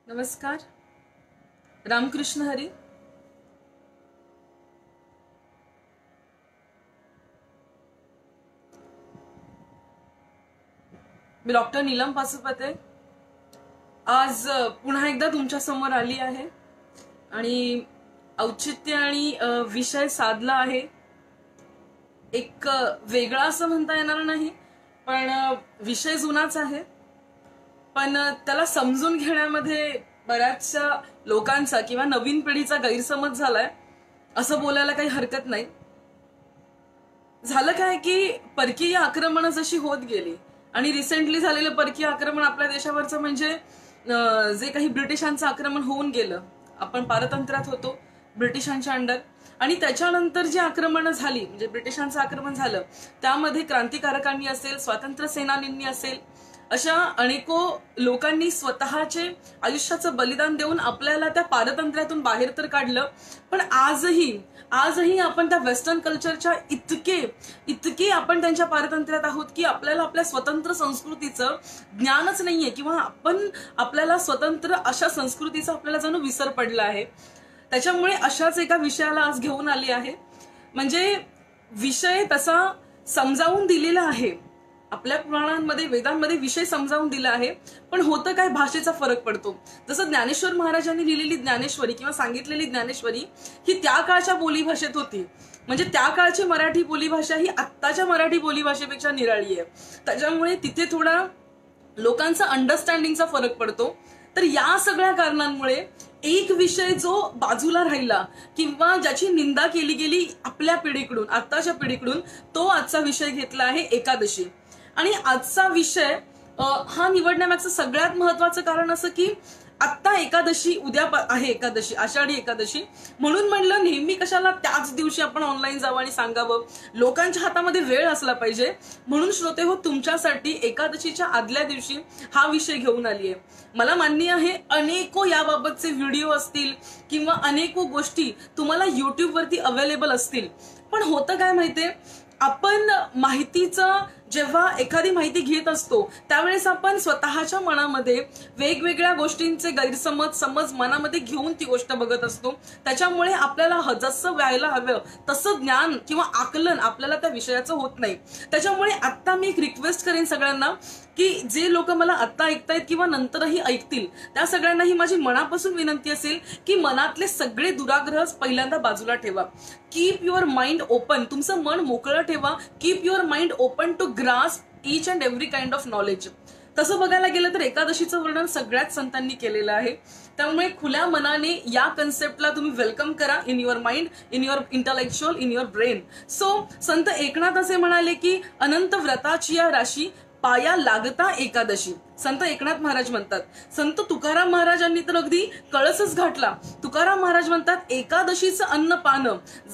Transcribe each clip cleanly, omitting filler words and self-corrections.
नमस्कार. रामकृष्ण हरी. मी डॉक्टर नीलम पासुपते आज पुन्हा एकदा तुमच्या समोर आली आहे आणि औचित्य आणि विषय साधला आहे. एक वेगळा असं म्हणता येणार नाही, पण विषय जुनाच आहे, पण त्याला समजून घेण्यामध्ये बऱ्याचशा लोकांचा किंवा नवीन पिढीचा गैरसमज झालाय असं बोलायला काही हरकत नाही. झालं काय की परकीय आक्रमण जशी होत गेली आणि रिसेंटली झालेलं परकीय आक्रमण आपल्या देशावरचं म्हणजे जे काही ब्रिटिशांचं आक्रमण होऊन गेलं, आपण पारतंत्र्यात होतो ब्रिटिशांच्या अंडर, आणि त्याच्यानंतर जी आक्रमणं झाली म्हणजे ब्रिटिशांचं आक्रमण झालं त्यामध्ये क्रांतिकारकांनी असेल, स्वातंत्र्य सेनानींनी असेल, अशा अनेको लोकांनी स्वतःचे आयुष्याचं बलिदान देऊन आपल्याला त्या पारतंत्र्यातून बाहेर तर काढलं. पण आजही आपण त्या वेस्टर्न कल्चरच्या इतके आपण त्यांच्या पारतंत्र्यात आहोत की आपल्याला आपल्या स्वतंत्र संस्कृतीचं ज्ञानच नाहीये, किंवा आपल्याला स्वतंत्र अशा संस्कृतीचा आपल्याला जणू विसर पडला आहे. त्याच्यामुळे अशाच एका विषयाला आज घेऊन आली आहे. म्हणजे विषय तसा समजावून दिलेला आहे, आपल्या पुराणांमध्ये वेदांमध्ये विषय समजावून दिला आहे, पण होतं काय, भाषेचा फरक पडतो. जसं ज्ञानेश्वर महाराजांनी लिहिलेली ज्ञानेश्वरी किंवा सांगितलेली ज्ञानेश्वरी ही त्या काळच्या बोलीभाषेत होती. म्हणजे त्या काळची मराठी बोलीभाषा ही आत्ताच्या मराठी बोलीभाषेपेक्षा निराळी आहे. त्याच्यामुळे तिथे थोडा लोकांचा अंडरस्टँडिंगचा फरक पडतो. तर या सगळ्या कारणांमुळे एक विषय जो बाजूला राहिला किंवा ज्याची निंदा केली गेली आपल्या पिढीकडून, आत्ताच्या पिढीकडून, तो आजचा विषय घेतला आहे एकादशी. आणि आजचा विषय हा निवडण्यामागचं सगळ्यात महत्वाचं कारण असं की आत्ता एकादशी, उद्या आहे एकादशी, आषाढी एकादशी, म्हणून म्हणलं नेहमी कशाला त्याच दिवशी आपण ऑनलाईन जावं आणि सांगावं, लोकांच्या हातामध्ये वेळ असला पाहिजे. म्हणून श्रोते हो, तुमच्यासाठी एकादशीच्या आदल्या दिवशी हा विषय घेऊन आली आहे. मला मान्य आहे अनेको याबाबतचे व्हिडिओ असतील किंवा अनेको गोष्टी तुम्हाला युट्यूबवरती अवेलेबल असतील, पण होतं काय माहितीये, आपण माहितीचं जेव्हा एखादी माहिती घेत असतो त्यावेळेस आपण स्वतःच्या मनामध्ये वेगवेगळ्या गोष्टींचे गैरसमज मनामध्ये घेऊन ती गोष्ट बघत असतो. त्याच्यामुळे आपल्याला जसं व्हायला हवं तसं ज्ञान किंवा आकलन आपल्याला त्या विषयाचं होत नाही. त्याच्यामुळे आता मी एक रिक्वेस्ट करेन सगळ्यांना की जे लोक मला आत्ता ऐकतायत किंवा नंतरही ऐकतील त्या सगळ्यांना ही माझी मनापासून विनंती असेल की मनातले सगळे दुराग्रह पहिल्यांदा बाजूला ठेवा. कीप युअर माइंड ओपन, तुमचं मन मोकळं ठेवा. Keep your mind open to grasp each and every kind of knowledge. तसं बघायला गेलं तर एकादशीचं वर्णन सगळ्याच संतांनी केलेलं आहे. त्यामुळे खुल्या मनाने या कन्सेप्टला तुम्ही वेलकम करा in your mind, in your intellectual, in your brain. So संत एकनाथ असे म्हणाले की अनंत व्रताची या राशी पाया लागता एकादशी. संत एकनाथ महाराज म्हणतात. संत तुकाराम महाराजांनी तर अगदी कळसच घातला. तुकाराम महाराज म्हणतात, एकादशीचं अन्न पान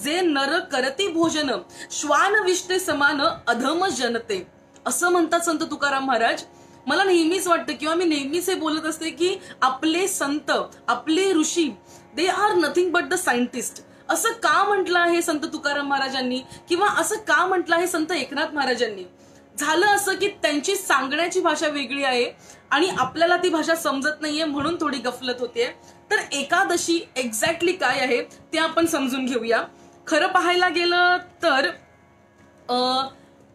जे नर करती भोजन, श्वान विष्टे समान अधम जनते, असं म्हणतात संत तुकाराम महाराज. मला नेहमीच वाटतं किंवा मी नेहमीच हे बोलत असते की आपले संत, आपले ऋषी, they are nothing but the scientist. असं का म्हटलं आहे संत तुकाराम महाराजांनी किंवा असं का म्हटलं आहे संत एकनाथ महाराजांनी? झालं असं की त्यांची सांगण्याची भाषा वेगळी आहे आणि आपल्याला ती भाषा समजत नाहीये, म्हणून थोडी गफलत होते. तर एकादशी एक्झॅक्टली काय आहे ते आपण समजून घेऊया. खरं पाहायला गेलं तर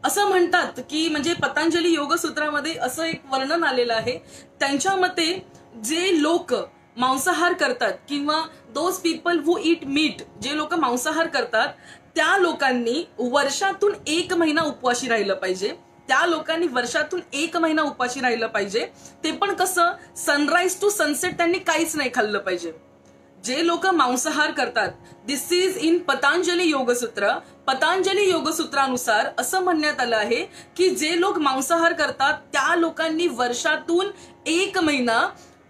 असं म्हणतात की म्हणजे पतंजली योगसूत्रामध्ये असं एक वर्णन आलेलं आहे. त्यांच्या मते जे लोक मांसाहार करतात किंवा those people who eat meat, जे लोक मांसाहार करतात त्या लोकांनी वर्षातून 1 महिना उपवाशी राहिलं पाहिजे. त्या लोकांनी वर्षातून 1 महिना उपाशी राहिलं पाहिजे. ते पण कसं, सनराईज टू सनसेट त्यांनी काहीच नाही खाल्लं पाहिजे. जे लोक मांसाहार करतात, दिस इज इन पतंजली योगसूत्र. पतंजली योगसूत्रानुसार असं म्हणण्यात आलं आहे की जे लोक मांसाहार करतात त्या लोकांनी वर्षातून 1 महिना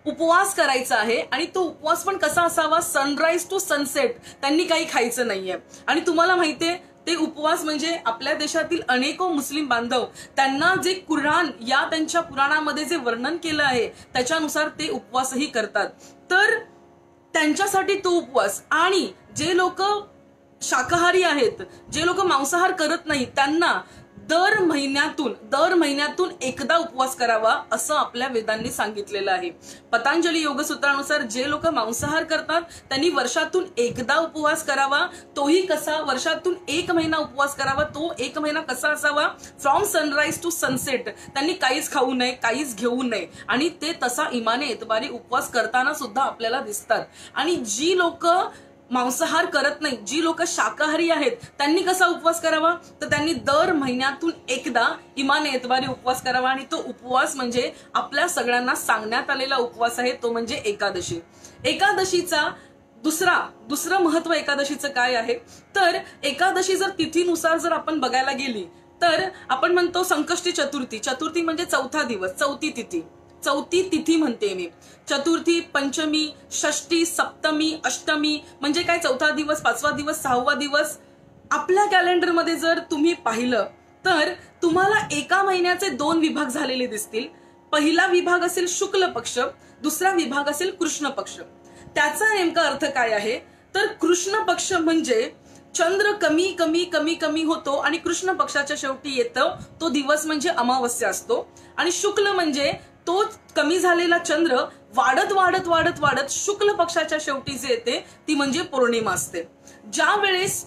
उपवास करायचा आहे. आणि तो उपवास पण कसा असावा, सनराईज टू सनसेट, त्यांनी काही खायचं नाहीये. आणि तुम्हाला माहितीये ते उपवास म्हणजे आपल्या देशातील अनेको मुस्लिम बांधव त्यांना जे कुराण या त्यांच्या पुराणामध्ये जे वर्णन केलं आहे त्याच्यानुसार ते उपवासही करतात. तर त्यांच्यासाठी तो उपवास, आणि जे लोक शाकाहारी आहेत, जे लोक मांसाहार करत नाही, त्यांना दर महिन्यातून एकदा उपवास करावा असं आपल्या वेदांनी सांगितलेलं आहे. पतंजली योगसूत्रानुसार जे लोक मांसाहार करतात त्यांनी वर्षातून एकदा उपवास करावा. तोही कसा? वर्षातून 1 महिना उपवास करावा. तो 1 महिना कसा असावा? फ्रॉम सनराईज टू सनसेट त्यांनी काहीच खाऊ नये, काहीच घेऊ नये, आणि ते तसा इमाने एतबारी उपवास करताना सुद्धा आपल्याला दिसतात. आणि जी लोक मांसाहार करत नाही, जी लोक शाकाहारी आहेत, त्यांनी कसा उपवास करावा? तर त्यांनी दर महिन्यातून एकदा इमाने एतबारी उपवास करावा. आणि तो उपवास म्हणजे आपल्या सगळ्यांना सांगण्यात आलेला उपवास आहे, तो म्हणजे एकादशी. एकादशीचा दुसरं महत्व एकादशीचं काय आहे? तर एकादशी जर तिथीनुसार जर आपण बघायला गेली तर आपण म्हणतो संकष्टी चतुर्थी. चतुर्थी म्हणजे चौथा दिवस, चौथी तिथी म्हणते मी. चतुर्थी, पंचमी, षष्टी, सप्तमी, अष्टमी म्हणजे काय? चौथा दिवस, 5वा दिवस, 6वा दिवस. आपल्या कॅलेंडरमध्ये जर तुम्ही पाहिलं तर तुम्हाला एका महिन्याचे 2 विभाग झालेले दिसतील. पहिला विभाग असेल शुक्ल पक्ष, दुसरा विभाग असेल कृष्ण पक्ष. त्याचा नेमका अर्थ काय आहे? तर कृष्ण पक्ष म्हणजे चंद्र कमी कमी कमी कमी होतो आणि कृष्ण पक्षाच्या शेवटी येतो तो दिवस म्हणजे अमावस्या असतो. आणि शुक्ल म्हणजे तो कमी झालेला चंद्र वाढत वाढत वाढत वाढत शुक्ल पक्षाच्या शेवटी जे येते ती म्हणजे पौर्णिमा असते. ज्यावेळेस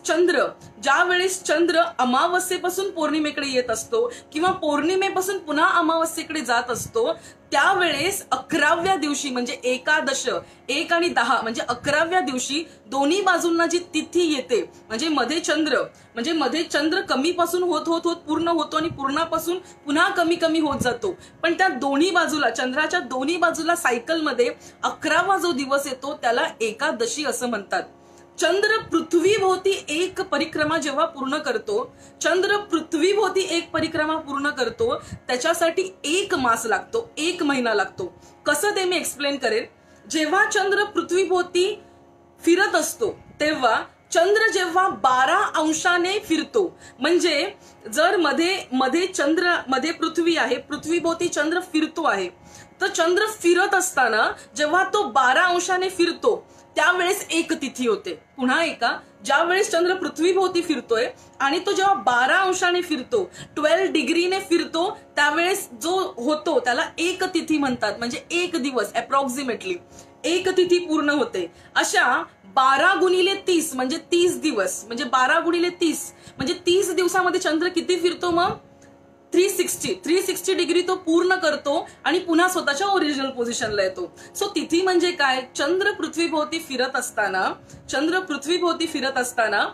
चंद्र अमावस्येपासून पौर्णिमेकडे येत असतो किंवा पौर्णिमेपासून पुन्हा अमावस्येकडे जात असतो, त्यावेळेस 11व्या दिवशी म्हणजे एकादश, 1 आणि 10 म्हणजे 11व्या दिवशी दोन्ही बाजूंना जी तिथी येते म्हणजे मध्ये चंद्र कमीपासून होत होत होत पूर्ण होतो आणि पूर्णापासून पुन्हा कमी कमी होत जातो. पण त्या दोन्ही बाजूला, चंद्राच्या दोन्ही बाजूला सायकलमध्ये 11वा जो दिवस येतो त्याला एकादशी असं म्हणतात. चंद्र पृथ्वीभोवती एक परिक्रमा जेव्हा पूर्ण करतो, त्याच्यासाठी 1 मास लागतो, 1 महिना लागतो. कसं ते मी एक्सप्लेन करेन. जेव्हा चंद्र पृथ्वीभोवती फिरत असतो तेव्हा चंद्र जेव्हा 12 अंशाने फिरतो, म्हणजे जर मध्ये पृथ्वी आहे, पृथ्वीभोवती चंद्र फिरतो आहे, तर चंद्र फिरत असताना जेव्हा तो 12 अंशाने फिरतो त्यावेळेस एक तिथी होते. पुन्हा एका, ज्या वेळेस चंद्र पृथ्वीभोवती फिरतोय आणि तो जेव्हा 12 अंशाने फिरतो, 12 डिग्रीने फिरतो, त्यावेळेस जो होतो त्याला एक तिथी म्हणतात. म्हणजे 1 दिवस अप्रॉक्सिमेटली 1 तिथी पूर्ण होते. अशा 12 गुणिले 30 म्हणजे 30 दिवस, म्हणजे 12 गुणिले 30 म्हणजे 30 दिवसामध्ये चंद्र किती फिरतो? मग 360 डिग्री तो पूर्ण करतो आणि पुन्हा स्वतःच्या ओरिजिनल पोझिशनला येतो. सो तिथी म्हणजे काय? चंद्र पृथ्वीभोवती फिरत असताना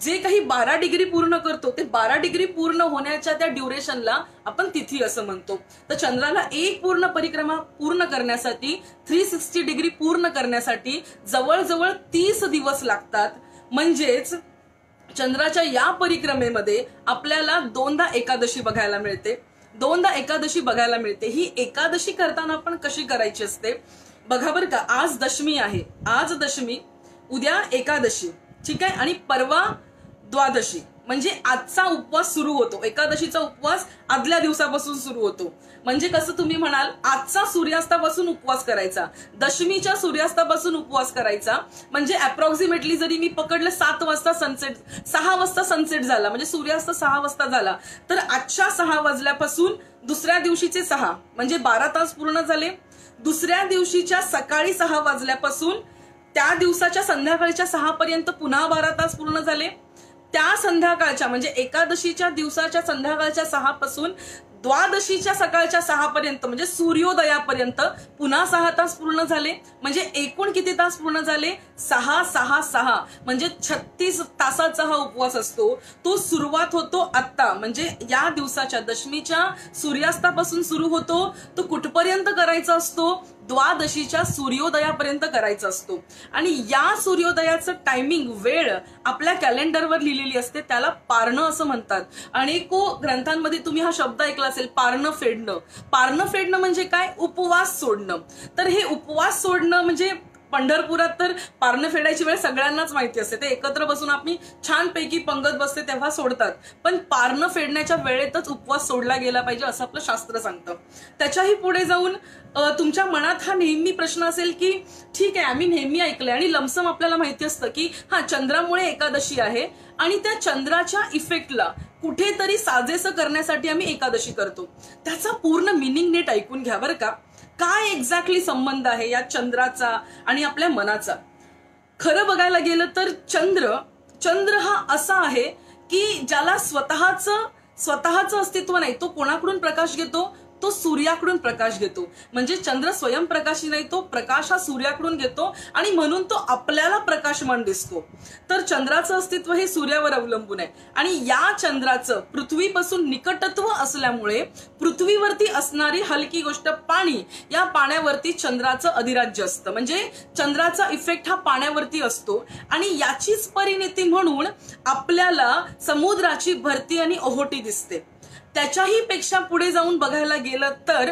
जे काही 12 डिग्री पूर्ण करतो, ते 12 डिग्री पूर्ण होण्याच्या त्या ड्युरेशनला आपण तिथी असं म्हणतो. तर चंद्राला एक पूर्ण परिक्रमा पूर्ण करण्यासाठी, 360 डिग्री पूर्ण करण्यासाठी जवळजवळ 30 दिवस लागतात. म्हणजेच चंद्राच्या या परिक्रमेमध्ये आपल्याला 2दा एकादशी बघायला मिळते. ही एकादशी करताना आपण कशी करायची असते बघा बरं का. आज दशमी आहे, उद्या एकादशी, ठीक आहे, आणि परवा द्वादशी. म्हणजे आजचा उपवास सुरू होतो. एकादशीचा उपवास आदल्या दिवसापासून सुरू होतो. म्हणजे कसं तुम्ही म्हणाल, आजचा सूर्यास्तापासून उपवास करायचा, दशमीच्या सूर्यास्तापासून उपवास करायचा. म्हणजे अप्रॉक्सिमेटली जरी मी पकडलं 6 वाजता सनसेट झाला, म्हणजे सूर्यास्त 6 वाजता झाला, तर आजच्या 6 वाजल्यापासून दुसऱ्या दिवशीचे 6 म्हणजे 12 तास पूर्ण झाले. दुसऱ्या दिवशीच्या सकाळी 6 वाजल्यापासून त्या दिवसाच्या संध्याकाळच्या 6 पर्यंत पुन्हा 12 तास पूर्ण झाले. त्या संध्याकाळच्या म्हणजे एकादशीच्या दिवसाच्या संध्याकाळच्या 6 पासून द्वादशीच्या सकाळच्या 6 पर्यंत म्हणजे सूर्योदयापर्यंत पुन्हा 6 तास पूर्ण झाले. म्हणजे एकूण किती तास पूर्ण झाले? 6 म्हणजे 36 तासाचा हा उपवास असतो. तो सुरुवात होतो आत्ता, म्हणजे या दिवसाच्या दशमीच्या सूर्यास्तापासून सुरू होतो. तो कुठपर्यंत करायचा असतो? द्वादशीच्या सूर्योदयापर्यंत करायचा असतो. आणि या सूर्योदयाचं टायमिंग, वेळ आपल्या कॅलेंडरवर लिहिलेली असते, त्याला पारणं असं म्हणतात. अनेको ग्रंथांमध्ये तुम्ही हा शब्द ऐकला असेल, पारणं फेडणं. पारणं फेडणं म्हणजे काय? उपवास सोडणं. तर हे उपवास सोडणं म्हणजे पंढरपुरात तर पारणं फेडायची वेळ सगळ्यांनाच माहिती असते, ते एकत्र बसून आम्ही छानपैकी पंगत बसते तेव्हा सोडतात, पण पारणं फेडण्याच्या वेळेतच उपवास सोडला गेला पाहिजे असं आपलं शास्त्र सांगतं. त्याच्याही पुढे जाऊन तुमच्या मनात हा नेहमी प्रश्न असेल की ठीक आहे, आम्ही नेहमी ऐकलंय आणि लमसम आपल्याला माहिती असतं की हा चंद्रामुळे एकादशी आहे आणि त्या चंद्राच्या इफेक्टला कुठेतरी साजेसं करण्यासाठी आम्ही एकादशी करतो. त्याचा पूर्ण मिनिंग नीट ऐकून घ्या बरं का. काय एक्झॅक्टली संबंध आहे या चंद्राचा आणि आपल्या मनाचा. खरं बघायला गेलं तर चंद्र हा असा आहे की ज्याला स्वतःचं अस्तित्व नाही. तो कोणाकडून प्रकाश घेतो? तो सूर्याकडून प्रकाश घेतो. म्हणजे चंद्र स्वयंप्रकाशी नाही, तो प्रकाश हा सूर्याकडून घेतो आणि म्हणून तो आपल्याला प्रकाशमान दिसतो. तर चंद्राचं अस्तित्व हे सूर्यावर अवलंबून आहे आणि या चंद्राचं पृथ्वीपासून निकटत्व असल्यामुळे पृथ्वीवरती असणारी हलकी गोष्ट पाणी, या पाण्यावरती चंद्राचं अधिराज्य असतं. म्हणजे चंद्राचा इफेक्ट हा पाण्यावरती असतो आणि याचीच परिणती म्हणून आपल्याला समुद्राची भरती आणि ओहोटी दिसते. त्याच्याही पेक्षा पुढे जाऊन बघायला गेलं तर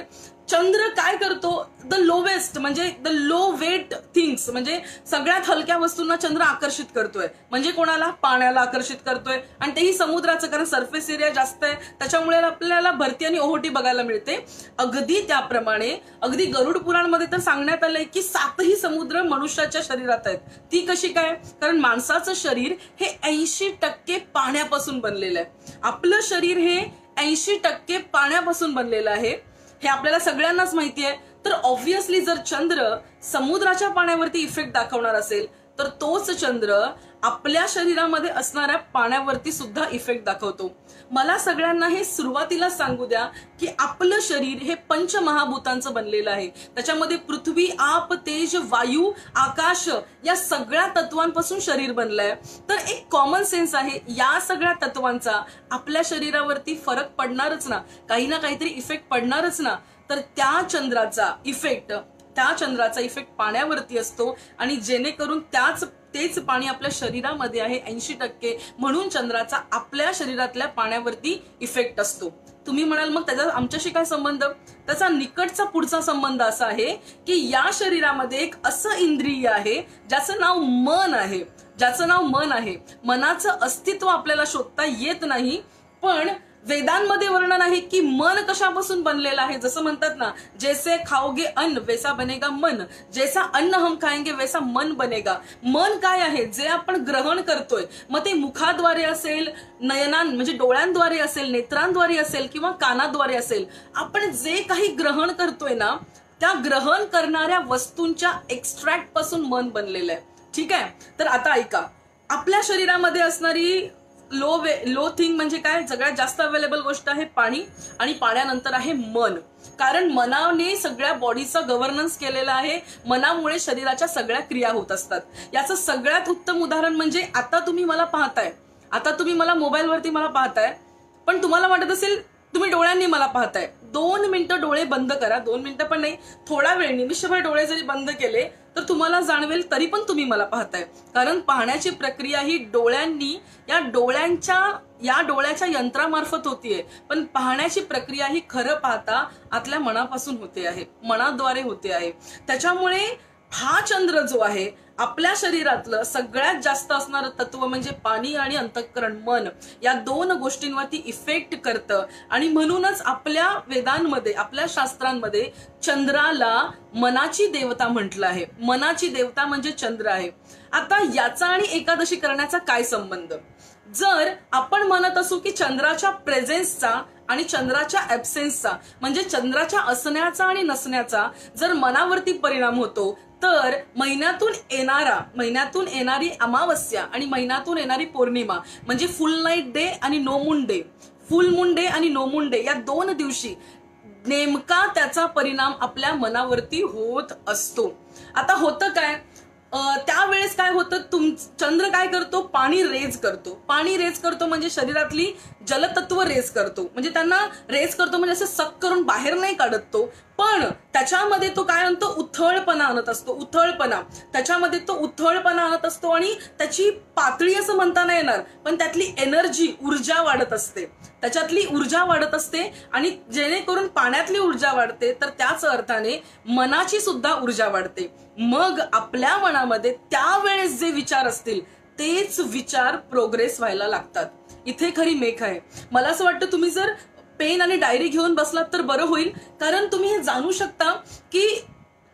चंद्र काय करतो? द लोवेस्ट म्हणजे द लो वेट थिंग्स, म्हणजे सगळ्यात हलक्या वस्तूंना चंद्र आकर्षित करतोय. म्हणजे कोणाला? पाण्याला आकर्षित करतोय आणि तेही समुद्राचं, कारण सरफेस एरिया जास्त आहे त्याच्यामुळे आपल्याला भरती आणि ओहोटी बघायला मिळते. अगदी त्याप्रमाणे अगदी गरुड पुराणमध्ये तर सांगण्यात आलंय की 7ही समुद्र मनुष्याच्या शरीरात आहेत. ती कशी काय? कारण माणसाचं शरीर हे 80% पाण्यापासून बनलेलं आहे. आपलं शरीर हे 80% पाण्यापासून बनलेलं आहे, हे आपल्याला सगळ्यांनाच माहिती आहे. तर ऑब्व्हियसली जर चंद्र समुद्राच्या पाण्यावरती इफेक्ट दाखवणार असेल तर तोच चंद्र आपल्या शरीरामध्ये असणाऱ्या पाण्यावरती सुद्धा इफेक्ट दाखवतो. मला सगळ्यांना हे सुरुवातीला सांगू द्या की आपलं शरीर हे पंचमहाभूतांचं बनलेलं आहे. त्याच्यामध्ये पृथ्वी, आप, तेज, वायू, आकाश या सगळ्या तत्वांपासून शरीर बनलंय. तर एक कॉमन सेन्स आहे, या सगळ्या तत्वांचा आपल्या शरीरावरती फरक पडणारच ना, काही ना काहीतरी इफेक्ट पडणारच ना. तर त्या चंद्राचा इफेक्ट पाण्यावरती असतो आणि जेणेकरून तेच पाणी आपल्या शरीरामध्ये आहे 80%, म्हणून चंद्राचा आपल्या शरीरातल्या पाण्यावरती इफेक्ट असतो. तुम्ही म्हणाल मग त्याचा आमच्याशी काय संबंध? त्याचा निकटचा पुढचा संबंध असा आहे की या शरीरामध्ये एक असं इंद्रिय आहे ज्याचं नाव मन आहे. मनाचं अस्तित्व आपल्याला शोधता येत नाही, पण वेदांमध्ये वर्णन आहे की मन कशापासून बनलेलं आहे. जसं म्हणतात ना, जैसे खाओगे अन्न वैसा बनेगा मन, जैसा अन्न हम खाएंगे वैसा मन बनेगा. मन काय आहे? जे आपण ग्रहण करतोय, मग ते मुखाद्वारे असेल, म्हणजे डोळ्यांद्वारे असेल, नेत्रांद्वारे असेल किंवा कानाद्वारे असेल, आपण जे काही ग्रहण करतोय ना, त्या ग्रहण करणाऱ्या वस्तूंच्या एक्स्ट्रॅक्ट पासून मन बनलेलं आहे. ठीक आहे. तर आता ऐका, आपल्या शरीरामध्ये असणारी लो थिंग म्हणजे काय? सगळ्यात जास्त अवेलेबल गोष्ट आहे पाणी आणि पाण्यानंतर आहे मन. कारण मनाने सगळ्या बॉडीचा गव्हर्नन्स केलेला आहे. मनामुळे शरीराच्या सगळ्या क्रिया होत असतात. याचं सगळ्यात उत्तम उदाहरण म्हणजे आता तुम्ही मला पाहताय, आता तुम्ही मला मोबाईलवरती मला पाहताय, पण तुम्हाला वाटत असेल तुम्ही डोळ्यांनी मला पाहताय. 2 मिनिटं डोळे बंद करा, 2 मिनिटं पण नाही, थोडा वेळ निमिषभर डोळे जरी बंद केले तर तुम्हाला जाणवेल तरी पण तुम्ही मला पाहताय. कारण पाहण्याची प्रक्रिया ही डोळ्यांनी, या डोळ्याच्या यंत्रामार्फत होतीये, पण पाहण्याची प्रक्रिया ही खरं पाहता आतल्या मनापासून होते आहे, मनाद्वारे होते आहे. त्याच्यामुळे हा चंद्र जो आहे, आपल्या शरीरातलं सगळ्यात जास्त असणारं तत्व म्हणजे पाणी आणि अंतःकरण मन, या 2 गोष्टींवरती इफेक्ट करतं. आणि म्हणूनच आपल्या वेदांमध्ये, आपल्या शास्त्रांमध्ये चंद्राला मनाची देवता म्हटलं आहे. मनाची देवता म्हणजे चंद्र आहे. आता याचा आणि एकादशी करण्याचा काय संबंध? जर आपण म्हणत असू की चंद्राच्या प्रेझेन्सचा आणि चंद्राच्या ऍब्सेन्सचा, म्हणजे चंद्राच्या असण्याचा आणि नसण्याचा जर मनावरती परिणाम होतो, तर महिन्यातून येणारी अमावस्या आणि महिन्यातून येणारी पौर्णिमा म्हणजे फुल नाईट डे आणि no moon day, full moon day आणि नो मून डे, या 2 दिवशी नेमका त्याचा परिणाम आपल्या मनावरती होत असतो. आता होतं काय? त्यावेळेस काय होतं? चंद्र काय करतो? पाणी रेज करतो म्हणजे शरीरातली जलतत्व रेज करतो. म्हणजे त्यांना रेज करतो म्हणजे असं सक करून बाहेर नाही काढत तो, पण त्याच्यामध्ये तो काय आणतो? उथळपणा आणत असतो. त्याच्यामध्ये तो उथळपणा आणत असतो आणि त्याची पातळी असं म्हणता नाही येणार, पण त्यातली एनर्जी, ऊर्जा वाढत असते. त्याच्यातली ऊर्जा वाढत असते आणि जेणेकरून पाण्यातली ऊर्जा वाढते तर त्याच अर्थाने मनाची सुद्धा ऊर्जा वाढते. मग आपल्या मनामध्ये त्यावेळेस जे विचार असतील तेच विचार प्रोग्रेस व्हायला लागतात. इथे खरी मेख आहे. मला असं वाटतं तुम्ही जर पेन आणि डायरी घेऊन बसलात तर बरं होईल, कारण तुम्ही हे जाणू शकता की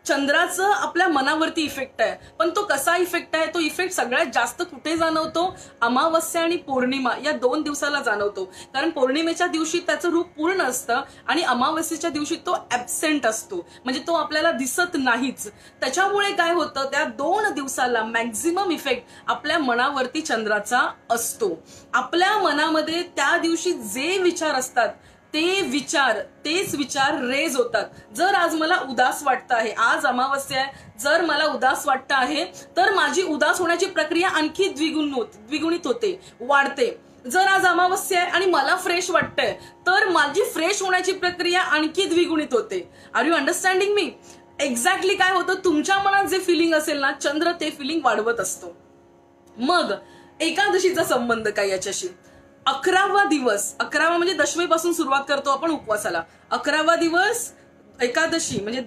चंद्राचं आपल्या मनावरती इफेक्ट आहे. पण तो कसा इफेक्ट आहे, तो इफेक्ट सगळ्यात जास्त कुठे जाणवतो? अमावस्या आणि पौर्णिमा या 2 दिवसाला जाणवतो. कारण पौर्णिमेच्या दिवशी त्याचं रूप पूर्ण असतं आणि अमावस्येच्या दिवशी तो ऍबसेंट असतो, म्हणजे तो आपल्याला दिसत नाहीच. त्याच्यामुळे काय होतं, त्या 2 दिवसाला मॅक्झिमम इफेक्ट आपल्या मनावरती चंद्राचा असतो. आपल्या मनामध्ये त्या दिवशी जे विचार असतात तेच विचार रेज होतात. जर आज मला उदास वाटतं आहे, आज अमावस्या आहे, जर मला उदास वाटतं आहे तर माझी उदास होण्याची प्रक्रिया आणखी द्विगुणित होते, वाढते. जर आज अमावस्या आहे आणि मला फ्रेश वाटतंय तर माझी फ्रेश होण्याची प्रक्रिया आणखी द्विगुणित होते. Are you understanding me? Exactly काय होतं, तुमच्या मनात जे फिलिंग असेल ना, चंद्र ते फिलिंग वाढवत असतो. मग एकादशीचा संबंध काय याच्याशी? 11वा दिवस, 11वा म्हणजे दशमीपासून सुरुवात करतो आपण उपवासाला. 11वा दिवस एकादशी म्हणजे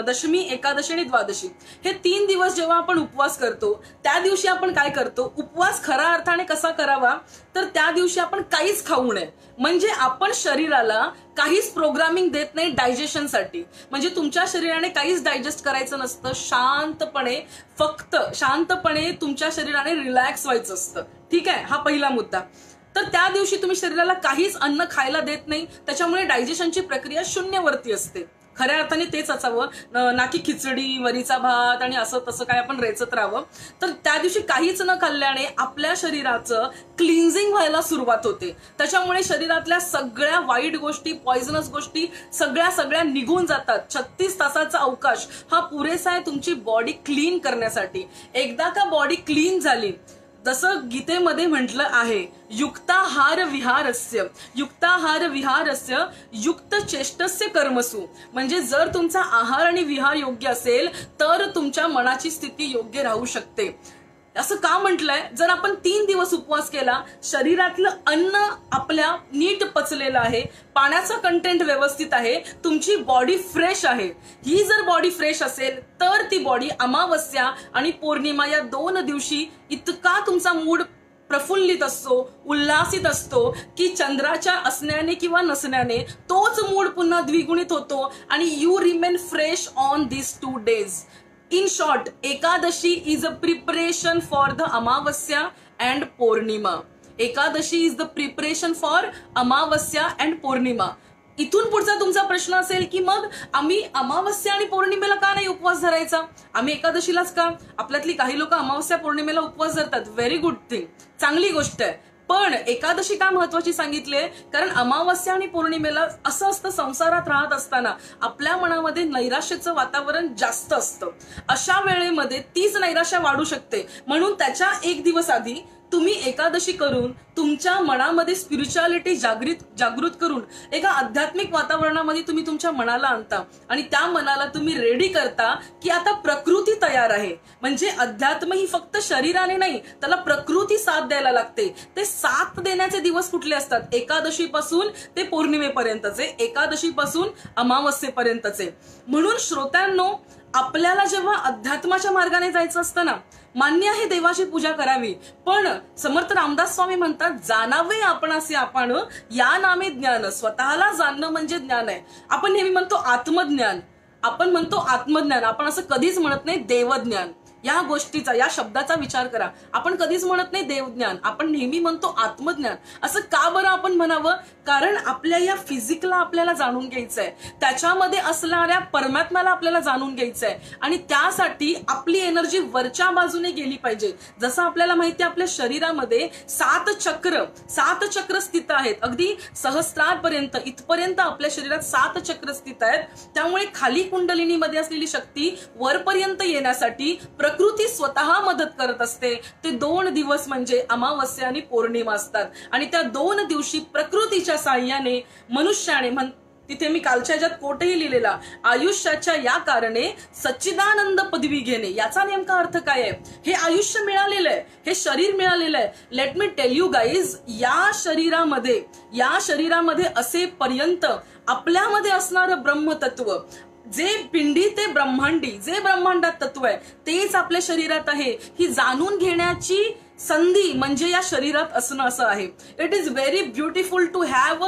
दशमी, एकादशी आणि द्वादशी हे 3 दिवस जेव्हा आपण उपवास करतो त्या दिवशी आपण काय करतो? उपवास खऱ्या अर्थाने कसा करावा तर त्या दिवशी आपण काहीच खाऊ नये. म्हणजे आपण शरीराला काहीच प्रोग्रामिंग देत नाही डायजेशनसाठी. म्हणजे तुमच्या शरीराने काहीच डायजेस्ट करायचं नसतं. शांतपणे, फक्त शांतपणे तुमच्या शरीराने रिलॅक्स व्हायचं असतं. ठीक आहे, हा पहिला मुद्दा. तर त्या दिवशी तुम्ही शरीराला काहीच अन्न खायला देत नाही, त्याच्यामुळे डायजेशनची प्रक्रिया शून्यवरती असते. खऱ्या अर्थाने तेच असावं, ना की खिचडी, वरीचा भात आणि असं तसं काय आपण रेचत राहावं. तर त्या दिवशी काहीच न खाल्ल्याने आपल्या शरीराचं क्लिन्झिंग व्हायला सुरुवात होते. त्याच्यामुळे शरीरातल्या सगळ्या वाईट गोष्टी, पॉइझनस गोष्टी सगळ्या निघून जातात. 36 तासाचा अवकाश हा पुरेसा आहे तुमची बॉडी क्लीन करण्यासाठी. एकदा का बॉडी क्लीन झाली, जसं गीतेमध्ये म्हटलं आहे, युक्ताहार विहारस्य युक्त चेष्टस्य कर्मसु. म्हणजे जर तुमचा आहार आणि विहार योग्य असेल तर तुमच्या मनाची स्थिती योग्य राहू शकते. असं का म्हटलंय? जर आपण 3 दिवस उपवास केला, शरीरातलं अन्न आपल्या नीट पचलेलं आहे, पाण्याचा कंटेंट व्यवस्थित आहे, तुमची बॉडी फ्रेश आहे. ही जर बॉडी फ्रेश असेल तर ती बॉडी अमावस्या आणि पौर्णिमा या 2 दिवशी इतका तुमचा मूड प्रफुल्लित असतो, उल्हासित असतो की चंद्राच्या असण्याने किंवा नसण्याने तोच मूड पुन्हा द्विगुणित होतो आणि you remain fresh on this 2 days. In short, Ekadashi is a preparation for the Amavasya and Purnima. Ekadashi is the preparation for Amavasya and Purnima. इथून पुढचा तुमचा प्रश्न असेल की मग आम्ही अमावस्या आणि पौर्णिमेला का नाही उपवास धरायचा, आम्ही एकादशीलाच का? आपल्यातली काही लोक अमावस्या पौर्णिमेला उपवास धरतात. व्हेरी गुड थिंग, चांगली गोष्ट आहे. पण एकादशी का महत्वाची सांगितलीये? कारण अमावस्या आणि पौर्णिमेला असं असतं, संसारात राहत असताना आपल्या मनामध्ये नैराश्याचं वातावरण जास्त असतं. अशा वेळेमध्ये तीच नैराश्य वाढू शकते. म्हणून त्याच्या 1 दिवस आधी तुम्ही एकादशी करून तुमच्या मनामध्ये स्पिरिच्युअलिटी जागृत करून एका आध्यात्मिक वातावरणामध्ये तुम्ही तुमच्या मनाला आणता आणि त्या मनाला तुम्ही रेडी करता की आता प्रकृती तयार आहे. म्हणजे अध्यात्म ही फक्त शरीराने नाही, त्याला प्रकृती साथ द्यायला लागते. ते साथ देण्याचे दिवस कुठले असतात? एकादशीपासून ते पौर्णिमेपर्यंतचे, एकादशीपासून अमावस्येपर्यंतचे. म्हणून श्रोत्यांनो, आपल्याला जेव्हा अध्यात्माच्या मार्गाने जायचं असतं ना, मान्य आहे देवाची पूजा करावी, पण समर्थ रामदास स्वामी म्हणतात, जाणावे आपणासे आपण या नामे ज्ञान. स्वतःला जाणणं म्हणजे ज्ञान आहे. आपण नेहमी म्हणतो आत्मज्ञान, आपण असं कधीच म्हणत नाही देवज्ञान. या गोष्टीचा, या शब्दाचा विचार करा. आपण कधीच म्हणत नाही देवज्ञान, आपण नेहमी म्हणतो आत्मज्ञान. असं का बरं आपण म्हणावं? कारण आपल्या या फिजिकला आपल्याला जाणून घ्यायचंय, त्याच्यामध्ये असणाऱ्या परमात्म्याला आपल्याला जाणून घ्यायचंय आणि त्यासाठी आपली एनर्जी वरच्या बाजूने गेली पाहिजे. जसं आपल्याला माहिती आहे, आपल्या शरीरामध्ये 7 चक्र स्थित आहेत. अगदी सहस्रारपर्यंत, इथपर्यंत आपल्या शरीरात 7 चक्र स्थित आहेत. त्यामुळे खाली कुंडलिनीमध्ये असलेली शक्ती वरपर्यंत येण्यासाठी प्रकृती स्वतः मदत करत असते. ते 2 दिवस म्हणजे अमावस्या आणि पौर्णिमा असतात आणि त्या 2 दिवशी प्रकृतीच्या साह्याने मनुष्याने तिथे मी कालच्या ह्याच्यात कोटही लिहिलेला, आयुष्याच्या या कारणे सच्चिदानंद पदवी घेणे, याचा नेमका अर्थ काय आहे? हे आयुष्य मिळालेलं आहे, हे शरीर मिळालेलं आहे. Let me tell you guys, या शरीरामध्ये असेपर्यंत आपल्यामध्ये असणारं ब्रह्मतत्व, जे पिंडी ते ब्रह्मांडी, जे ब्रह्मांडात तत्व आहे तेच आपल्या शरीरात आहे, ही जाणून घेण्याची संधी म्हणजे या शरीरात असणं असं आहे. It is very beautiful to have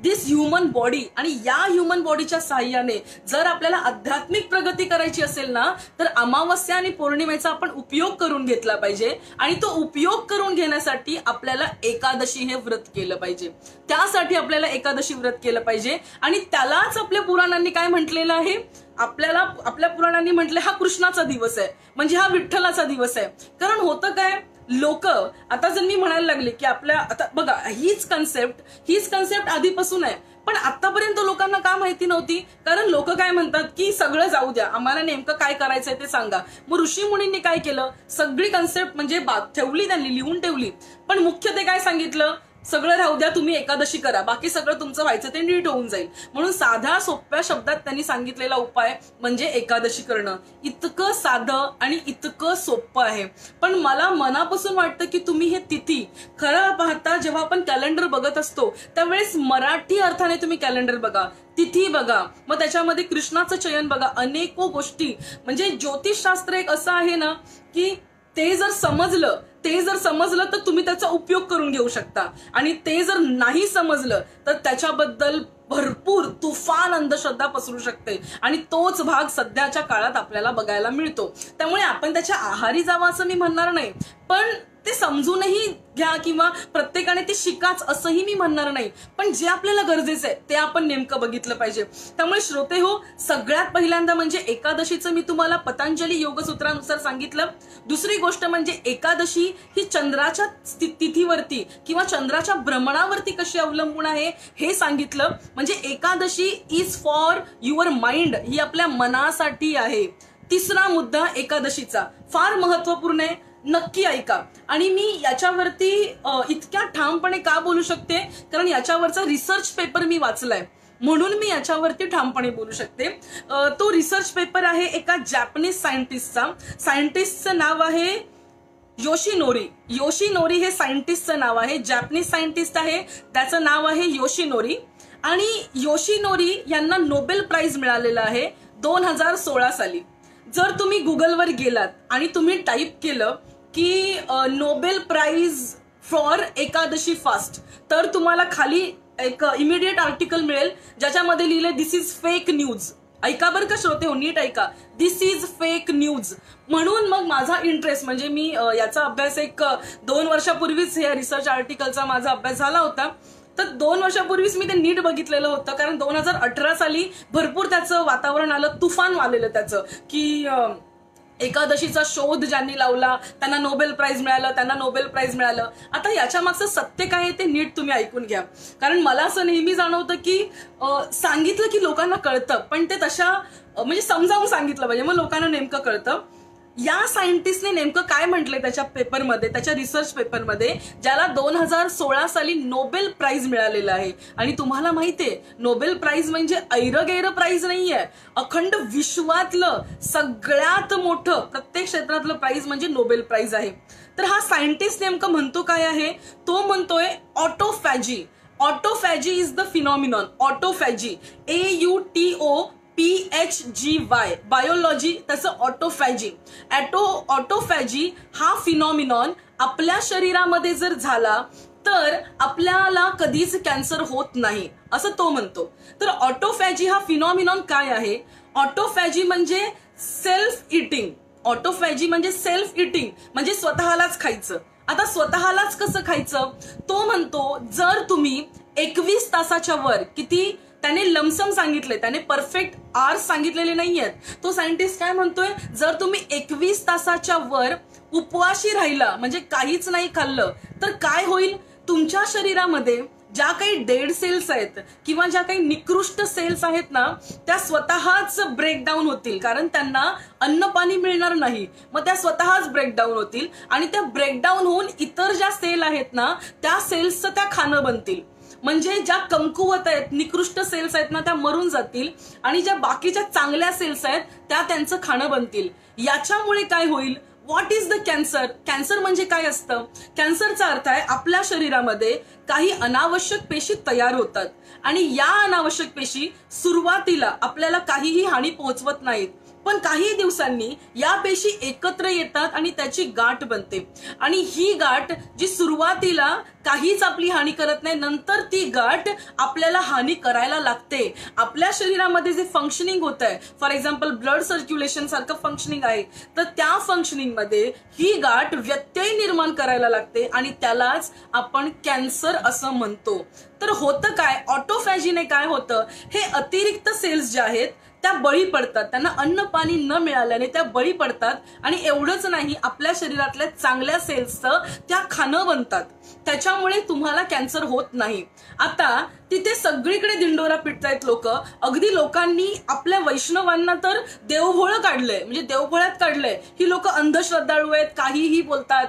this human body. आणि या ह्युमन बॉडीच्या साहाय्याने जर आपल्याला आध्यात्मिक प्रगती करायची असेल ना, तर अमावस्या आणि पौर्णिमेचा आपण उपयोग करून घेतला पाहिजे. आणि तो उपयोग करून घेण्यासाठी आपल्याला एकादशी हे व्रत केलं पाहिजे. त्यासाठी आपल्याला एकादशी व्रत केलं पाहिजे. आणि त्यालाच आपल्या पुराणांनी काय म्हटलेलं आहे? आपल्या पुराणांनी म्हटलं हा कृष्णाचा दिवस आहे, म्हणजे हा विठ्ठलाचा दिवस आहे. कारण होतं काय, लोक आता जर मी म्हणायला लागले की आता बघा, हीच कन्सेप्ट आधीपासून आहे, पण आतापर्यंत लोकांना का माहिती नव्हती? कारण लोक काय म्हणतात की सगळं जाऊ द्या, आम्हाला नेमकं काय करायचंय ते सांगा. मग ऋषी मुनींनी काय केलं? सगळी कन्सेप्ट म्हणजे ठेवली, त्यांनी लिहून ठेवली, पण मुख्य ते काय सांगितलं? सगळं राहू द्या, तुम्ही एकादशी करा, बाकी सगळं तुमचं व्हायचं ते नीट होऊन जाईल. म्हणून साध्या सोप्या शब्दात त्यांनी सांगितलेला उपाय म्हणजे एकादशी करणं. इतकं साधं आणि इतकं सोपं आहे. पण मला मनापासून वाटतं की तुम्ही हे तिथी खरं पाहता, जेव्हा आपण कॅलेंडर बघत असतो त्यावेळेस मराठी अर्थाने तुम्ही कॅलेंडर बघा, तिथी बघा, मग त्याच्यामध्ये कृष्णाचं चयन बघा, अनेको गोष्टी. म्हणजे ज्योतिषशास्त्र एक असं आहे ना की ते जर समजलं तर तुम्ही त्याचा उपयोग करून घेऊ शकता. आणि ते जर नाही समजलं तर त्याच्याबद्दल भरपूर तुफान अंधश्रद्धा पसरू शकते. आणि तोच भाग सध्याच्या काळात आपल्याला बघायला मिळतो. त्यामुळे आपण त्याच्या आहारी जावं असं मी म्हणणार नाही, पण ते समजूनही घ्या किंवा प्रत्येकाने ते शिकाच असंही मी म्हणणार नाही. पण जे आपल्याला गरजेचं आहे ते आपण नेमकं बघितलं पाहिजे. त्यामुळे श्रोते हो, सगळ्यात पहिल्यांदा म्हणजे एकादशीचं मी तुम्हाला पतंजली योगसूत्रानुसार सांगितलं. दुसरी गोष्ट म्हणजे एकादशी ही चंद्राच्या तिथीवरती किंवा चंद्राच्या भ्रमणावरती कशी अवलंबून आहे हे सांगितलं. म्हणजे Ekadashi is for your mind, ही आपल्या मनासाठी आहे. तिसरा मुद्दा एकादशीचा फार महत्वपूर्ण आहे, नक्की ऐका. आणि मी याच्यावरती इतक्या ठामपणे का बोलू शकते? कारण याच्यावरचा रिसर्च पेपर मी वाचलाय, म्हणून मी याच्यावरती ठामपणे बोलू शकते. तो रिसर्च पेपर आहे एका जॅपनीज सायंटिस्टचं नाव आहे योशिनोरी हे सायंटिस्टचं नाव आहे. जॅपनीज सायंटिस्ट आहे, त्याचं नाव आहे योशिनोरी. आणि योशिनोरी यांना नोबेल प्राइज मिळालेला आहे 2016 साली. जर तुम्ही गुगलवर गेलात आणि तुम्ही टाईप केलं की Nobel prize for Ekadashi fast, तर तुम्हाला खाली एक इमिडिएट आर्टिकल मिळेल ज्याच्यामध्ये लिहिले दिस इज फेक न्यूज. ऐका बरं का श्रोते हो, नीट ऐका, दिस इज फेक न्यूज. म्हणून मग माझा इंटरेस्ट म्हणजे मी याचा अभ्यास 2 वर्षापूर्वीच या रिसर्च आर्टिकलचा माझा अभ्यास झाला होता. तर 2 वर्षापूर्वीच मी ते नीट बघितलेलं होतं. कारण 2018 साली भरपूर त्याचं वातावरण आलं, तुफान आलेलं त्याचं की एकादशीचा शोध ज्यांनी लावला त्यांना नोबेल प्राइज मिळालं. आता याच्या मागचं सत्य काय आहे ते नीट तुम्ही ऐकून घ्या. कारण मला असं नेहमी जाणवतं की सांगितलं की लोकांना कळतं, पण ते तशा म्हणजे समजावून सांगितलं पाहिजे, मग लोकांना नेमकं कळतं. या सायंटिस्टने नेमकं काय म्हटलंय त्याच्या पेपरमध्ये, त्याच्या रिसर्च पेपरमध्ये, ज्याला 2016 साली नोबेल प्राइज मिळालेलं आहे. आणि तुम्हाला माहितीये नोबेल प्राइज म्हणजे ऐरगैर प्राइज नाहीये, अखंड विश्वातलं सगळ्यात मोठं प्रत्येक क्षेत्रातलं प्राइज म्हणजे नोबेल प्राइज आहे. तर हा सायंटिस्ट नेमकं म्हणतो काय आहे? तो म्हणतोय autophagy is the phenomenon. Autophagy AUTOPHGY biology, त्याचं ऑटोफॅजी हा फिनॉमिनॉन आपल्या शरीरामध्ये जर झाला तर आपल्याला कधीच कॅन्सर होत नाही असं तो म्हणतो. तर ऑटोफॅजी हा फिनॉमिनॉन काय आहे? ऑटोफॅजी म्हणजे सेल्फ इटिंग म्हणजे स्वतःलाच खायचं. आता स्वतःलाच कसं खायचं? तो म्हणतो जर तुम्ही 21 तासाच्या वर, किती त्याने लमसम सांगितले, त्याने परफेक्ट आवर्स सांगितलेले नाहीयेत. तो सायंटिस्ट काय म्हणतोय, जर तुम्ही 21 तासाच्या वर उपवाशी राहिला म्हणजे काहीच नाही खाल्लं तर काय होईल? तुमच्या शरीरामध्ये ज्या काही डेड सेल्स आहेत किंवा ज्या काही निकृष्ट सेल्स आहेत ना, त्या स्वतःच ब्रेकडाऊन होतील. कारण त्यांना अन्न पाणी मिळणार नाही, मग त्या स्वतःच ब्रेकडाऊन होतील. आणि त्या ब्रेकडाऊन होऊन इतर ज्या सेल आहेत ना त्या सेल्सचं त्या खाणं बनतील. म्हणजे ज्या कमकुवत आहेत, निकृष्ट सेल्स आहेत ना, त्या मरून जातील आणि ज्या बाकीच्या चांगल्या सेल्स आहेत त्या त्यांचं खाणं बनतील. याच्यामुळे काय होईल? What is the cancer? Cancer म्हणजे काय असतं? कॅन्सरचा अर्थ आहे आपल्या शरीरामध्ये काही अनावश्यक पेशी तयार होतात आणि या अनावश्यक पेशी सुरुवातीला आपल्याला काहीही हानी पोहोचवत नाहीत, पण काही दिवसांनी या पेशी एकत्र येतात आणि त्याची गाठ बनते. आणि ही गाठ जी सुरुवातीला काहीच आपली हानी करत नाही, नंतर ती गाठ आपल्याला हानी करायला लागते. आपल्या शरीरामध्ये जे फंक्शनिंग होत आहे, फॉर एक्झाम्पल ब्लड सर्क्युलेशन सारखं फंक्शनिंग आहे, तर त्या फंक्शनिंग मध्ये ही गाठ व्यत्यय निर्माण करायला लागते आणि त्यालाच आपण कॅन्सर असं म्हणतो. तर होतं काय? ऑटोफॅजीने काय होतं? हे अतिरिक्त सेल्स जे आहेत त्या बळी पडतात, त्यांना अन्न पाणी न मिळाल्याने त्या बळी पडतात आणि एवढंच नाही, आपल्या शरीरातल्या चांगल्या सेल्सचं त्या खाणं बनतात. त्याच्यामुळे तुम्हाला कॅन्सर होत नाही. आता तिथे सगळीकडे दिंडोरा पिटतायत लोक. अगदी लोकांनी आपल्या वैष्णवांना तर देवभोळं काढलंय, म्हणजे देवभोळ्यात काढलंय. ही लोक अंधश्रद्धाळू आहेत, काहीही बोलतात.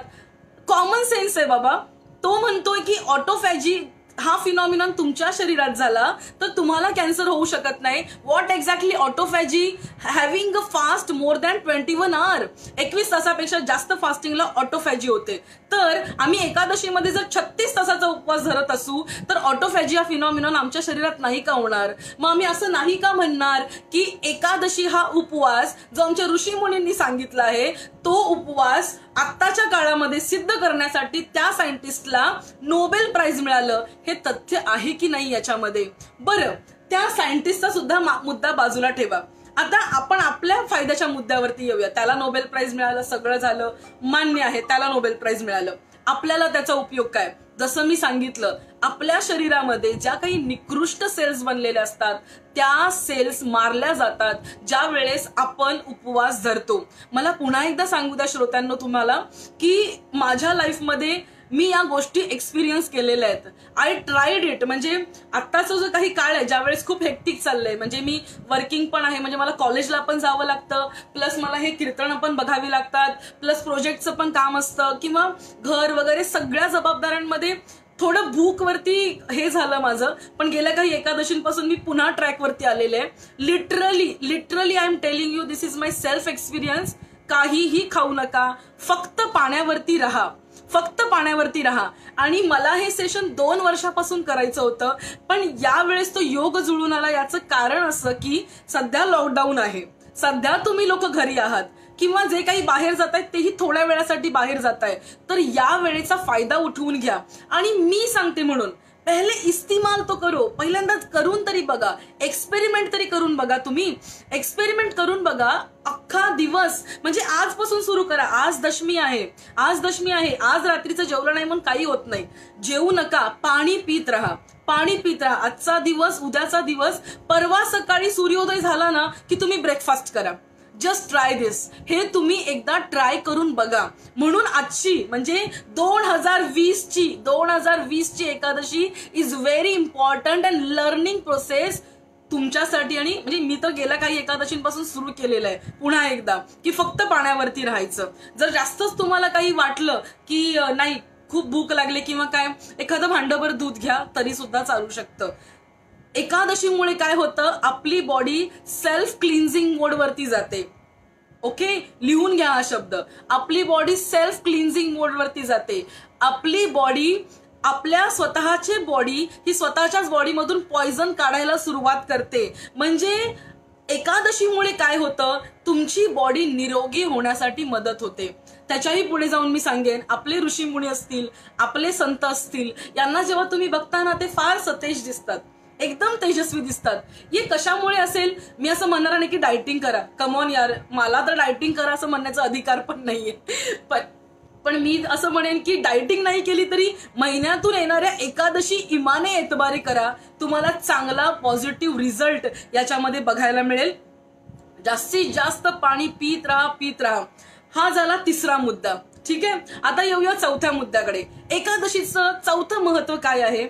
कॉमन सेन्स आहे बाबा. तो म्हणतोय की ऑटोफॅजी हा फिनॉमिनॉन तुमच्या शरीरात झाला तर तुम्हाला कॅन्सर होऊ शकत नाही. What exactly autophagy? Having a fast more than 21 hour, 21 तासापेक्षा जास्त फास्टिंगला ऑटोफॅजी होते. तर आम्ही एकादशीमध्ये जर 36 तासाचा उपवास धरत असू तर ऑटोफॅजी हा फिनॉमिनॉन आमच्या शरीरात नाही का होणार? मग आम्ही असं नाही का म्हणणार की एकादशी हा उपवास जो आमच्या ऋषीमुनींनी सांगितला आहे, तो उपवास आत्ताच्या काळामध्ये सिद्ध करण्यासाठी त्या सायंटिस्टला नोबेल प्राइज मिळालं? हे तथ्य आहे की नाही याच्यामध्ये? बरं, त्या सायंटिस्टचा सुद्धा मुद्दा बाजूला ठेवा. आता आपण आपल्या फायद्याच्या मुद्द्यावरती येऊया. त्याला नोबेल प्राइज मिळालं, सगळं झालं, मान्य आहे, त्याला नोबेल प्राइज मिळालं. आपल्याला त्याचा उपयोग काय? जसं मी सांगितलं, आपल्या शरीरामध्ये ज्या काही निकृष्ट सेल्स बनलेल्या असतात त्या सेल्स मारल्या जातात ज्या वेळेस आपण उपवास धरतो. मला पुन्हा एकदा सांगू द्या श्रोत्यांनो तुम्हाला की माझ्या लाईफमध्ये मी या गोष्टी एक्सपिरियन्स केलेल्या आहेत. I tried it. म्हणजे आत्ताचा जो काही काळ आहे, ज्यावेळेस खूप हेक्टिक चाललंय, म्हणजे मी वर्किंग पण आहे, म्हणजे मला कॉलेजला पण जावं लागतं, प्लस मला हे कीर्तन पण बघावी लागतात, प्लस प्रोजेक्टचं पण काम असतं किंवा घर वगैरे सगळ्या जबाबदाऱ्यांमध्ये थोडं भूकवरती हे झालं माझं. पण गेल्या काही एकादशींपासून मी पुन्हा ट्रॅकवरती आलेले आहे. Literally I am telling you, this is my self experience. काहीही खाऊ नका, फक्त पाण्यावरती राहा, फक्त पाण्यावरती राहा. आणि मला हे सेशन 2 वर्षापासून करायचं होतं, पण यावेळेस तो योग जुळून आला. याचं कारण असं की सध्या लॉकडाऊन आहे, सध्या तुम्ही लोक घरी आहात किंवा जे काही बाहेर जात आहेत तेही थोड्या वेळासाठी बाहेर जात आहे. तर या वेळेचा फायदा उठवून घ्या. आणि मी सांगते म्हणून पहिले इस्तेमाल तो करो, पहिल्यांदा करून तरी बघा, एक्सपेरिमेंट तरी करून बघा. तुम्ही एक्सपेरिमेंट करून बघा अख्खा दिवस, म्हणजे आजपासून सुरू करा. आज दशमी आहे, आज रात्रीचं जेवलं नाही म्हणून काही होत नाही, जेवू नका, पाणी पीत राहा. आजचा दिवस, उद्याचा दिवस, परवा सकाळी सूर्योदय झाला ना की तुम्ही ब्रेकफास्ट करा. जस्ट ट्राय दिस. हे तुम्ही एकदा ट्राय करून बघा. म्हणून आजची म्हणजे 2020 ची Ekadashi is very important and learning process तुमच्यासाठी. आणि म्हणजे मी तर गेल्या काही एकादशींपासून सुरू केलेलं आहे पुन्हा एकदा की फक्त पाण्यावरती राहायचं. जर जास्तच तुम्हाला काही वाटलं की नाही खूप भूक लागली किंवा काय, एखादं भांडभर दूध घ्या तरी सुद्धा चालू शकतं. एकादशीमुळे काय होतं, आपली बॉडी सेल्फ क्लिन्झिंग मोड वरती जाते. ओके, लिहून घ्या हा शब्द. आपली बॉडी सेल्फ क्लिन्झिंग मोड वरती जाते. आपली बॉडी, आपल्या स्वतःची बॉडी ही स्वतःच्याच बॉडीमधून पॉइझन काढायला सुरुवात करते. म्हणजे एकादशीमुळे काय होतं, तुमची बॉडी निरोगी होण्यासाठी मदत होते. त्याच्याही पुढे जाऊन मी सांगेन, आपले ऋषीमुनी असतील, आपले संत असतील, यांना जेव्हा तुम्ही बघता ना ते फार सतेज दिसतात, एकदम तेजस्वी दिसतात. हे कशामुळे असेल? मी असं म्हणणार नाही की डायटिंग करा, कमॉन यार, मला तर डायटिंग करा असं म्हणण्याचा अधिकार पण नाहीये. पण मी असं म्हणेन की डायटिंग नाही केली तरी महिन्यातून येणाऱ्या एकादशी इमाने एतबारी करा. तुम्हाला चांगला पॉझिटिव्ह रिझल्ट याच्यामध्ये बघायला मिळेल. जास्तीत जास्त पाणी पीत राहा. हा झाला तिसरा मुद्दा. ठीक आहे, आता येऊया चौथ्या मुद्द्याकडे. एकादशीचं चौथं महत्व काय आहे?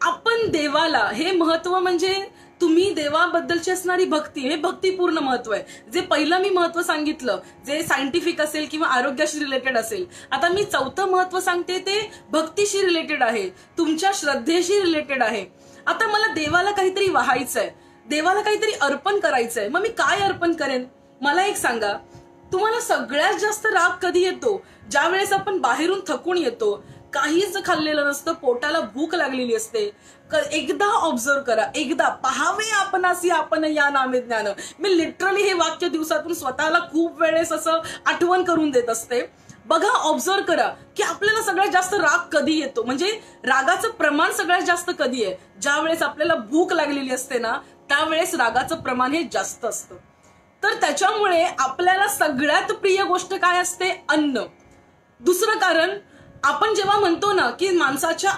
आपण देवाला, हे महत्व म्हणजे तुम्ही देवाबद्दलची असणारी भक्ती, हे भक्तीपूर्ण महत्व आहे. जे पहिलं मी महत्व सांगितलं जे सायंटिफिक असेल किंवा आरोग्याशी रिलेटेड असेल, आता मी चौथं महत्व सांगते ते भक्तीशी रिलेटेड आहे, तुमच्या श्रद्धेशी रिलेटेड आहे. आता मला देवाला काहीतरी वाहायचंय, देवाला काहीतरी अर्पण करायचंय, मग मी काय अर्पण करेन? मला एक सांगा, तुम्हाला सगळ्यात जास्त राग कधी येतो? ज्या वेळेस आपण बाहेरून थकून येतो, काहीच खाल्लेलं नसतं, पोटाला भूक लागलेली असते. एकदा ऑब्झर्व करा, एकदा पहावे आपणासी आपण या नामे ज्ञान. मी लिटरली हे वाक्य दिवसातून स्वतःला खूप वेळेस असं आठवण करून देत असते. बघा, ऑब्झर्व करा की आपल्याला सगळ्यात जास्त राग कधी येतो, म्हणजे रागाचं प्रमाण सगळ्यात जास्त कधी आहे? ज्या वेळेस आपल्याला भूक लागलेली असते ना, त्यावेळेस रागाचं प्रमाण हे जास्त असतं. तर त्याच्यामुळे आपल्याला सगळ्यात प्रिय गोष्ट काय असते? अन्न. दुसरं कारण, आपण जेव्हा म्हणतो ना की माणसाच्या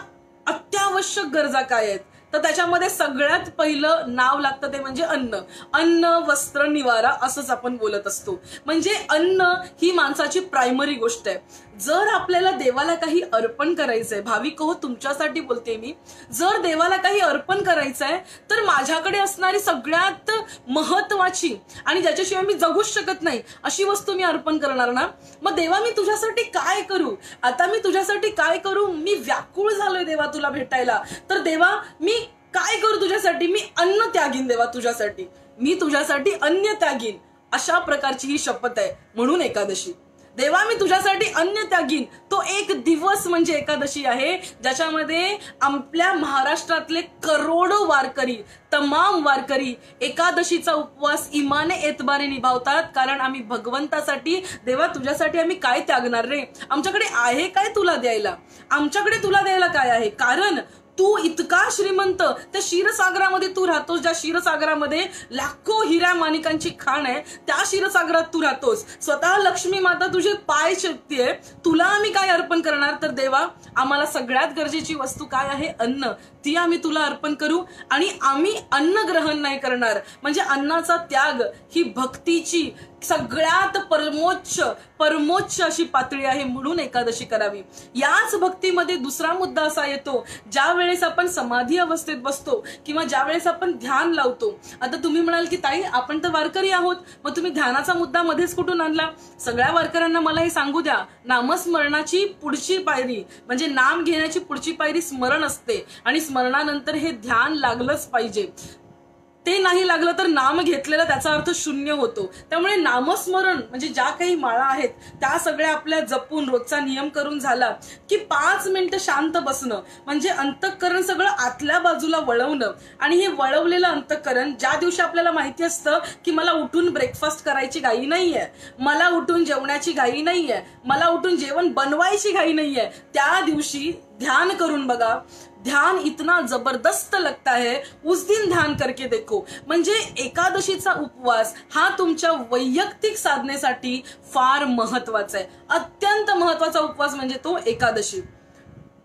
अत्यावश्यक गरजा काय आहेत, तर त्याच्यामध्ये सगळ्यात पहिलं नाव लागतं ते म्हणजे अन्न. अन्न, वस्त्र, निवारा असंच आपण बोलत असतो. म्हणजे अन्न ही माणसाची प्रायमरी गोष्ट आहे. जर आपल्याला देवाला काही अर्पण करायचंय, भाविक हो तुमच्यासाठी बोलते मी, जर देवाला काही अर्पण करायचंय तर माझ्याकडे असणारी सगळ्यात महत्वाची आणि ज्याच्याशिवाय मी जगूच शकत नाही अशी वस्तू मी अर्पण करणार ना, मग देवा मी तुझ्यासाठी काय करू? आता मी तुझ्यासाठी काय करू? मी व्याकुळ झालोय देवा तुला भेटायला, तर देवा मी काय करू तुझ्यासाठी? मी अन्न त्यागीन देवा तुझ्यासाठी, मी तुझ्यासाठी अन्न त्यागीन. अशा प्रकारची ही शपथ आहे. म्हणून एकादशी, देवा मी तुझ्यासाठी अन्न त्यागीन. तो एक दिवस म्हणजे एकादशी आहे, ज्याच्यामध्ये आपल्या महाराष्ट्रातले करोडो वारकरी, तमाम वारकरी एकादशीचा उपवास इमाने एतबारे निभावतात. कारण आम्ही भगवंतासाठी, देवा तुझ्यासाठी आम्ही काय त्यागणार रे? आमच्याकडे आहे काय तुला द्यायला? आमच्याकडे तुला द्यायला काय आहे? कारण तू इतका श्रीमंत, त्या क्षीरसागरामध्ये तू राहतोस, ज्या क्षीरसागरामध्ये लाखो हिऱ्या माणिकांची खाण आहे, त्या क्षीरसागरात तू राहतोस. स्वतः लक्ष्मी माता तुझे पाय शक्ती आहे, तुला आम्ही काय अर्पण करणार? तर देवा आम्हाला सगळ्यात गरजेची वस्तू काय आहे? अन्न. ती आम्ही तुला अर्पण करू आणि आम्ही अन्न ग्रहण नाही करणार. म्हणजे अन्नाचा त्याग ही भक्तीची सगळ्यात परमोच्च अशी पातळी आहे. म्हणून एकादशी करावी. याच भक्तीमध्ये दुसरा मुद्दा असा येतो, ज्या वेळेस आपण समाधी अवस्थेत बसतो किंवा ज्या वेळेस आपण ध्यान लावतो. आता तुम्ही म्हणाल की ताई आपण तर वारकरी आहोत, मग तुम्ही ध्यानाचा मुद्दा मध्येच कुठून आणला? सगळ्या वारकऱ्यांना मला हे सांगू द्या, नामस्मरणाची पुढची पायरी म्हणजे नाम घेण्याची पुढची पायरी स्मरण असते आणि स्मरणानंतर हे ध्यान लागलंच पाहिजे. ते नाही लागलं तर नाम घेतलेला त्याचा अर्थ शून्य होतो. त्यामुळे नामस्मरण म्हणजे ज्या काही माळा आहेत त्या सगळ्या आपल्या जपून रोजचा नियम करून झाला की 5 मिनिटं शांत बसणं, म्हणजे अंतःकरण सगळं आतल्या बाजूला वळवणं. आणि हे वळवलेलं अंतःकरण, ज्या दिवशी आपल्याला माहिती असतं की मला उठून ब्रेकफास्ट करायची घाई नाहीये, मला उठून जेवण्याची घाई नाहीये, मला उठून जेवण बनवायची घाई नाहीये, त्या दिवशी ध्यान करून बघा. ध्यान इतना जबरदस्त लगता है, उस दिन ध्यान करके देखो. म्हणजे एकादशीचा उपवास हा तुमच्या वैयक्तिक साधनेसाठी फार महत्वाचा आहे. अत्यंत महत्वाचा उपवास म्हणजे तो एकादशी.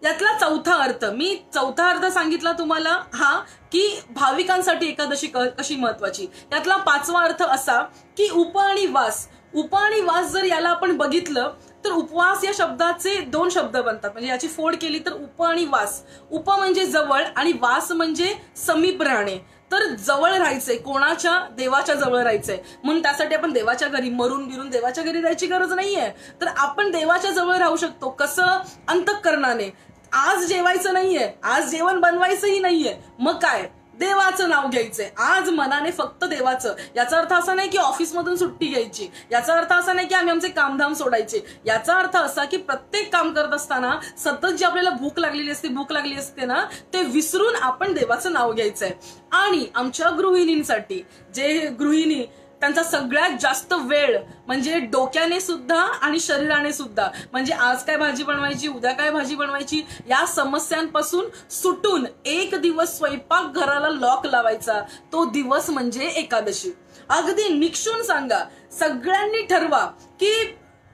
यातला चौथा अर्थ, मी चौथा अर्थ सांगितला तुम्हाला हा की भाविकांसाठी एकादशी कशी महत्वाची. यातला 5वा अर्थ असा की उप आणि वास. उप आणि वास जर याला आपण बघितलं तर उपवास या शब्दाचे 2 शब्द बनतात. म्हणजे याची फोड केली तर उप आणि वास. उप म्हणजे जवळ आणि वास म्हणजे समीप राहणे. तर जवळ राहायचंय, कोणाच्या? देवाच्या जवळ राहायचंय. म्हणून त्यासाठी आपण देवाच्या घरी मरून बिरून देवाच्या घरी जायची गरज नाहीये. तर आपण देवाच्या जवळ राहू शकतो. कसं? अंतःकरणाने. आज जेवायचं नाहीये, आज जेवण बनवायचंही नाहीये, मग काय? देवाचं नाव घ्यायचंय. आज मनाने फक्त देवाचं. याचा अर्थ असा नाही की ऑफिसमधून सुट्टी घ्यायची, याचा अर्थ असा नाही की आम्ही आमचे कामधाम सोडायचे. याचा अर्थ असा की प्रत्येक काम करत असताना सतत जी आपल्याला भूक लागली असते ना, ते विसरून आपण देवाचं नाव घ्यायचंय. आणि आमच्या गृहिणींसाठी, जे गृहिणी त्यांचा सगळ्यात जास्त वेळ म्हणजे डोक्याने सुद्धा आणि शरीराने सुद्धा, म्हणजे आज काय भाजी बनवायची, उद्या काय भाजी बनवायची, या समस्यांपासून सुटून एक दिवस स्वयंपाक घराला लॉक लावायचा, तो दिवस म्हणजे एकादशी. अगदी निक्षून सांगा, सगळ्यांनी ठरवा की,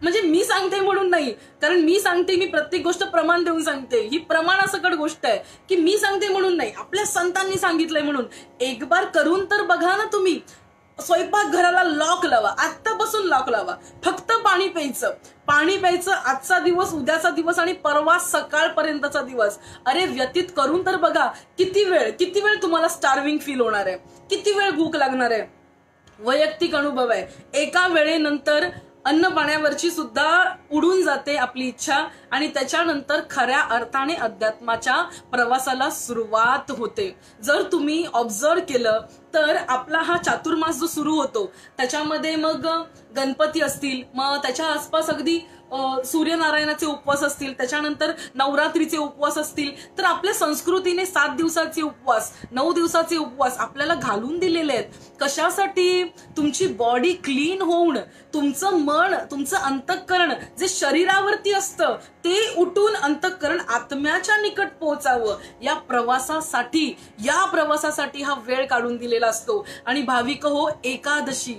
म्हणजे मी सांगते म्हणून नाही, कारण मी सांगते, मी प्रत्येक गोष्ट प्रमाण देऊन सांगते, ही प्रमाणासकट गोष्ट आहे की मी सांगते म्हणून नाही, आपल्या संतांनी सांगितलंय म्हणून. एक बार करून तर बघा ना तुम्ही. स्वयंपाकघराला लॉक लावा, आत्तापासून लॉक लावा. फक्त पाणी प्यायचं, पाणी प्यायचं. आजचा दिवस, उद्याचा दिवस आणि परवा सकाळपर्यंतचा दिवस अरे व्यतीत करून तर बघा. किती वेळ तुम्हाला स्टार्विंग फील होणार आहे, किती वेळ भूक लागणार आहे. वैयक्तिक अनुभव आहे. एका वेळेनंतर अन्न पाण्यावरची सुद्धा उडून जाते आपली इच्छा आणि त्याच्यानंतर खऱ्या अर्थाने अध्यात्माच्या प्रवासाला सुरुवात होते. जर तुम्ही ऑब्झर्व केलं तर आपला हा चातुर्मास जो सुरू होतो त्याच्यामध्ये मग गणपती असतील, मग त्याच्या आसपास अगदी सूर्यनारायणाचे उपवास असतील, त्याच्यानंतर नवरात्रीचे उपवास असतील, तर आपल्या संस्कृतीने 7 दिवसाचे उपवास, 9 दिवसाचे उपवास आपल्याला घालून दिलेले आहेत. कशासाठी? तुमची बॉडी क्लीन होऊन, तुमचं मन, तुमचं अंतःकरण जे शरीरावरती असतं ते उठून अंतःकरण आत्म्याच्या निकट पोहोचावं. या प्रवासासाठी हा वेळ काढून दिलेला असतो. आणि भाविक हो, एकादशी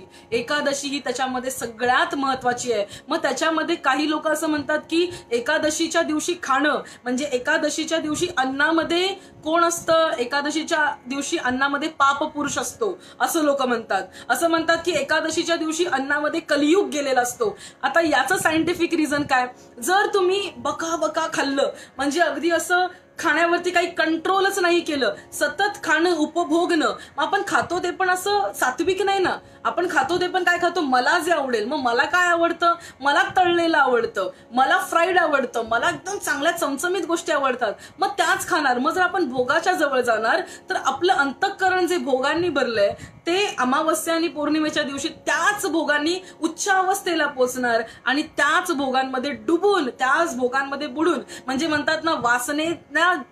ही त्याच्यामध्ये सगळ्यात महत्वाची आहे. मग त्याच्यामध्ये काही लोक असं म्हणतात की एकादशीच्या दिवशी खाणं म्हणजे एकादशीच्या दिवशी अन्नामध्ये कोण असतं? एकादशीच्या दिवशी अन्नामध्ये पाप पुरुष असतो असं लोक म्हणतात. असं म्हणतात की एकादशीच्या दिवशी अन्नामध्ये कलियुग गेलेला असतो. आता याचं सायंटिफिक रिझन काय? जर तुम्ही बका खाल्लं म्हणजे अगदी असं खाण्यावरती काही कंट्रोलच नाही केलं, सतत खाणं, उपभोगणं, आपण खातो ते पण असं सात्विक नाही ना. आपण खातो ते पण काय खातो? मला जे आवडेल. मग मला काय आवडतं? मला तळलेलं आवडतं, मला फ्राईड आवडतं, मला एकदम चांगल्या चमचमीत गोष्टी आवडतात, मग त्याच खाणार. मग जर आपण भोगाच्या जवळ जाणार तर आपलं अंतःकरण जे भोगांनी भरलंय ते अमावस्या आणि पौर्णिमेच्या दिवशी त्याच भोगांनी उच्च अवस्थेला पोचणार आणि त्याच भोगांमध्ये डुबून, त्याच भोगांमध्ये बुडून, म्हणजे म्हणतात ना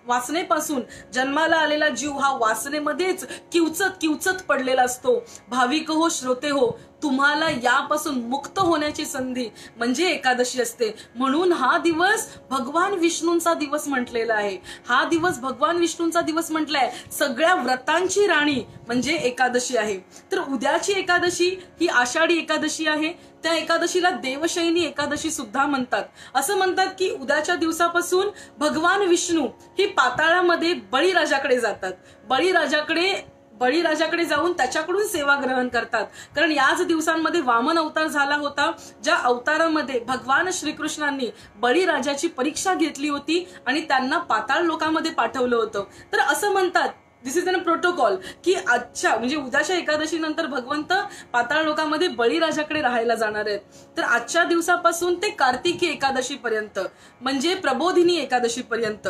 वासनेपासून जन्माला आलेला जीव हा वासनेमध्येच किवचत पडलेला असतो. भाविक हो, श्रोते हो, तुम्हाला यापासून मुक्त होण्याची संधी म्हणजे एकादशी असते. म्हणून हा दिवस भगवान विष्णूंचा दिवस म्हटलेला आहे. हा दिवस भगवान विष्णूंचा दिवस म्हटलाय. सगळ्या व्रतांची राणी म्हणजे एकादशी आहे. तर उद्याची एकादशी ही आषाढी एकादशी आहे. त्या एकादशीला देवशयनी एकादशी सुद्धा म्हणतात. असं म्हणतात की उद्याच्या दिवसापासून भगवान विष्णू ही पाताळामध्ये बळीराजाकडे जातात. बळीराजाकडे जाऊन त्याच्याकडून सेवा ग्रहण करतात. कारण याच दिवसांमध्ये वामन अवतार झाला होता, ज्या अवतारामध्ये भगवान श्रीकृष्णांनी बळीराजाची परीक्षा घेतली होती आणि त्यांना पाताळ लोकांमध्ये पाठवलं होतं. तर असं म्हणतात, दिस इज अ प्रोटोकॉल, की आजच्या म्हणजे उद्याच्या एकादशी नंतर भगवंत पाताळ लोकांमध्ये बळीराजाकडे राहायला जाणार आहेत. तर आजच्या दिवसापासून ते कार्तिकी एकादशी पर्यंत म्हणजे प्रबोधिनी एकादशी पर्यंत,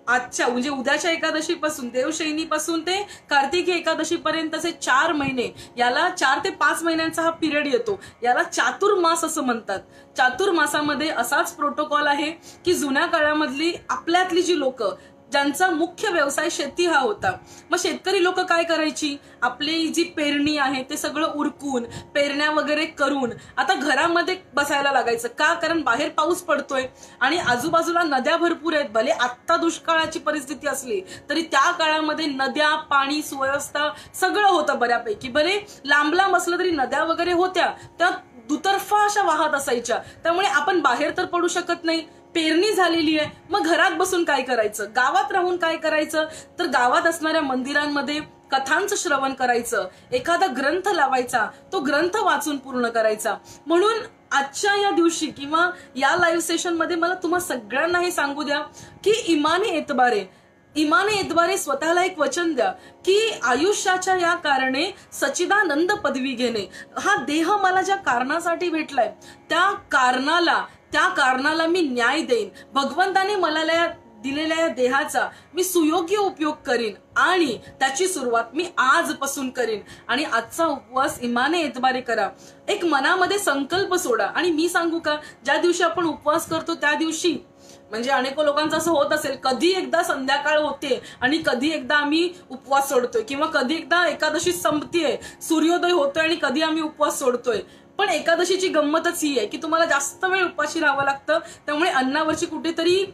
आजच्या म्हणजे उद्याच्या एकादशीपासून, देवशयनीपासून ते कार्तिकी एकादशी पर्यंतचे 4 महिने, याला 4 ते 5 महिन्यांचा हा पिरियड येतो. याला चातुर्मास असं म्हणतात. चातुर्मासामध्ये असाच प्रोटोकॉल आहे की जुन्या काळामधली आपल्यातली जी लोक ज्यांचा मुख्य व्यवसाय शेती हा होता, मग शेतकरी लोक काय करायची? आपली जी पेरणी आहे ते सगळं उरकून, पेरण्या वगैरे करून आता घरामध्ये बसायला लागायचं. का? कारण बाहेर पाऊस पडतोय आणि आजूबाजूला नद्या भरपूर आहेत. भले आत्ता दुष्काळाची परिस्थिती असली तरी त्या काळामध्ये नद्या, पाणी, सुव्यवस्था सगळं होतं बऱ्यापैकी. भले लांब असलं तरी नद्या वगैरे होत्या, त्या दुतर्फा अशा वाहत असायच्या. त्यामुळे आपण बाहेर तर पडू शकत नाही. पेरणी झालेली आहे, मग घरात बसून काय करायचं? गावात राहून काय करायचं? तर गावात असणाऱ्या मंदिरांमध्ये कथांचं श्रवण करायचं, एखादा ग्रंथ लावायचा, तो ग्रंथ वाचून पूर्ण करायचा. म्हणून आजच्या या दिवशी किंवा या लाईव्ह सेशन मध्ये मला तुम्हा सगळ्यांना हे सांगू द्या की इमाने एतबारे स्वतःला एक वचन द्या की आयुष्याच्या या कारणे सच्चिदानंद पदवी घेणे. हा देह मला ज्या कारणासाठी भेटलाय त्या कारणाला मी न्याय देईन. भगवंताने मला दिलेल्या या देहाचा मी सुयोग्य उपयोग करीन आणि त्याची सुरुवात मी आजपासून करीन. आणि आजचा उपवास इमाने एतबारे करा. एक मनामध्ये संकल्प सोडा. आणि मी सांगू का, ज्या दिवशी आपण उपवास करतो त्या दिवशी म्हणजे अनेक लोकांचं असं होत असेल, कधी एकदा संध्याकाळ होते आणि कधी एकदा आम्ही उपवास सोडतोय, किंवा कधी एकदा एकादशी संपतीये, सूर्योदय होतोय आणि कधी आम्ही उपवास सोडतोय. पण एकादशीची गंमतच ही आहे की तुम्हाला जास्त वेळ उपाशी राहावं लागतं. त्यामुळे अन्नावरची कुठेतरी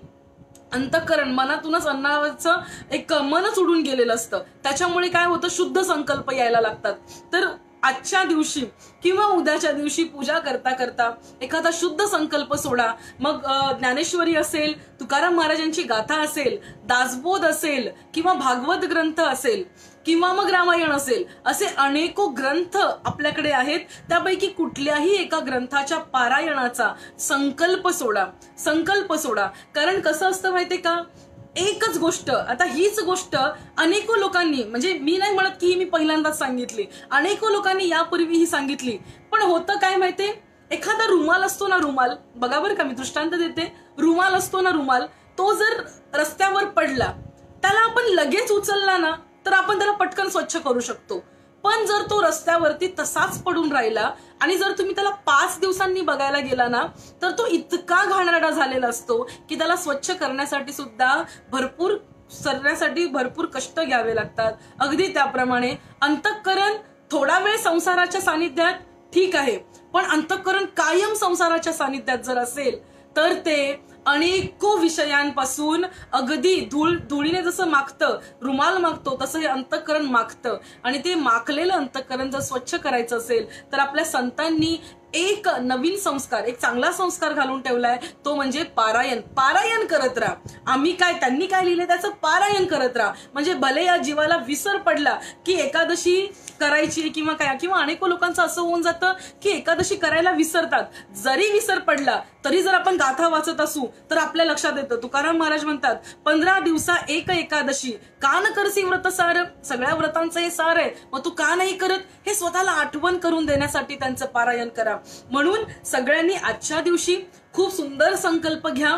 अंतःकरण, मनातूनच अन्नावरचं एक मनच उडून गेलेलं असतं. त्याच्यामुळे काय होतं, शुद्ध संकल्प यायला लागतात. तर आजच्या दिवशी किंवा उद्याच्या दिवशी पूजा करता करता एखादा शुद्ध संकल्प सोडा. मग ज्ञानेश्वरी असेल, तुकाराम महाराजांची गाथा असेल, दासबोध असेल किंवा भागवत ग्रंथ असेल, किंवा मग रामायण असेल, असे अनेको ग्रंथ आपल्याकडे आहेत. त्यापैकी कुठल्याही एका ग्रंथाच्या पारायणाचा संकल्प सोडा. कारण कसं असतं माहितीये का, एकच गोष्ट, आता हीच गोष्ट अनेको लोकांनी, म्हणजे मी नाही म्हणत की मी पहिल्यांदाच सांगितली, अनेको लोकांनी यापूर्वी ही सांगितली. पण होतं काय माहितीये, एखादा रुमाल असतो ना, रुमाल बघा बरं का, मी दृष्टांत देते. रुमाल असतो ना, रुमाल, तो जर रस्त्यावर पडला, त्याला आपण लगेच उचलला ना, तर आपण त्याला पटकन स्वच्छ करू शकतो. पण जर तो रस्त्यावरती तसाच पडून राहिला आणि जर तुम्ही त्याला 5 दिवसांनी बघायला गेला ना, तर तो इतका घाणेरडा झालेला असतो की त्याला स्वच्छ करण्यासाठी सुद्धा भरपूर कष्ट घ्यावे लागतात. अगदी त्याप्रमाणे अंतःकरण थोडा वेळ संसाराच्या सानिध्यात ठीक आहे, पण अंतःकरण कायम संसाराच्या सानिध्यात जर असेल तर ते अनेको विषयांपासून अगदी धुळीने जसं मागतं, रुमाल मागतो, तसं हे अंतःकरण मागतं. आणि ते माखलेलं अंतःकरण जर स्वच्छ करायचं असेल तर आपल्या संतांनी एक नवीन संस्कार, एक चांगला संस्कार घालून ठेवलाय, तो म्हणजे पारायण करत राहा. त्यांनी काय लिहिले त्याचं पारायण करत राहा. म्हणजे भले या जीवाला विसर पडला की एकादशी करायची किंवा अनेको लोकांचं असं होऊन जातं की एकादशी करायला विसरतात. जरी विसर पडला तरी जर आपण गाथा वाचत असू तर आपल्या लक्षात येतं. तुकाराम महाराज म्हणतात, 15 दिवसा एक एकादशी, का न करसी व्रत सार. सगळ्या व्रतांचं हे सार आहे, मग तू का नाही करत, हे स्वतःला आठवण करून देण्यासाठी त्यांचं पारायण करा. म्हणून सगळ्यांनी आजच्या दिवशी खूप सुंदर संकल्प घ्या.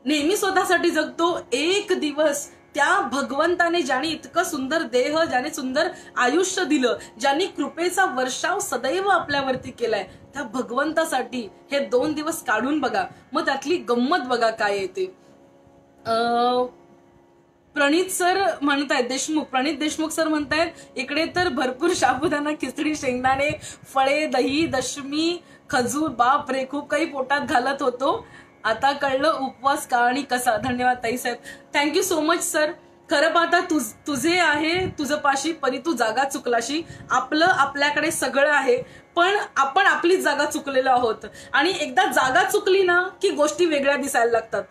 नेहमी स्वतःसाठी जगतो, एक दिवस त्या भगवंताने, ज्याने इतकं सुंदर देह, ज्याने सुंदर आयुष्य दिलं, ज्यांनी कृपेचा वर्षाव सदैव आपल्यावरती केलाय, त्या भगवंतासाठी हे 2 दिवस काढून बघा. मग त्यातली गंमत बघा काय येते. प्रणित देशमुख सर म्हणतायत, इकडे तर भरपूर साबुदाणा, खिचडी, शेंगदाणे, फळे, दही, दशमी, खजूर, बाप रे, खूप काही पोटात घालत होतो. आता कळलं उपवास का आणि कसा. धन्यवाद ताईसाहेब, थँक्यू सो मच सर. खरं पाहता तुझे आहे तुझं पाशी, परी तू जागा चुकलाशी. आपल्याकडे सगळं आहे, पण आपण आपलीच जागा चुकलेलो आहोत. आणि एकदा जागा चुकली ना की गोष्टी वेगळ्या दिसायला लागतात.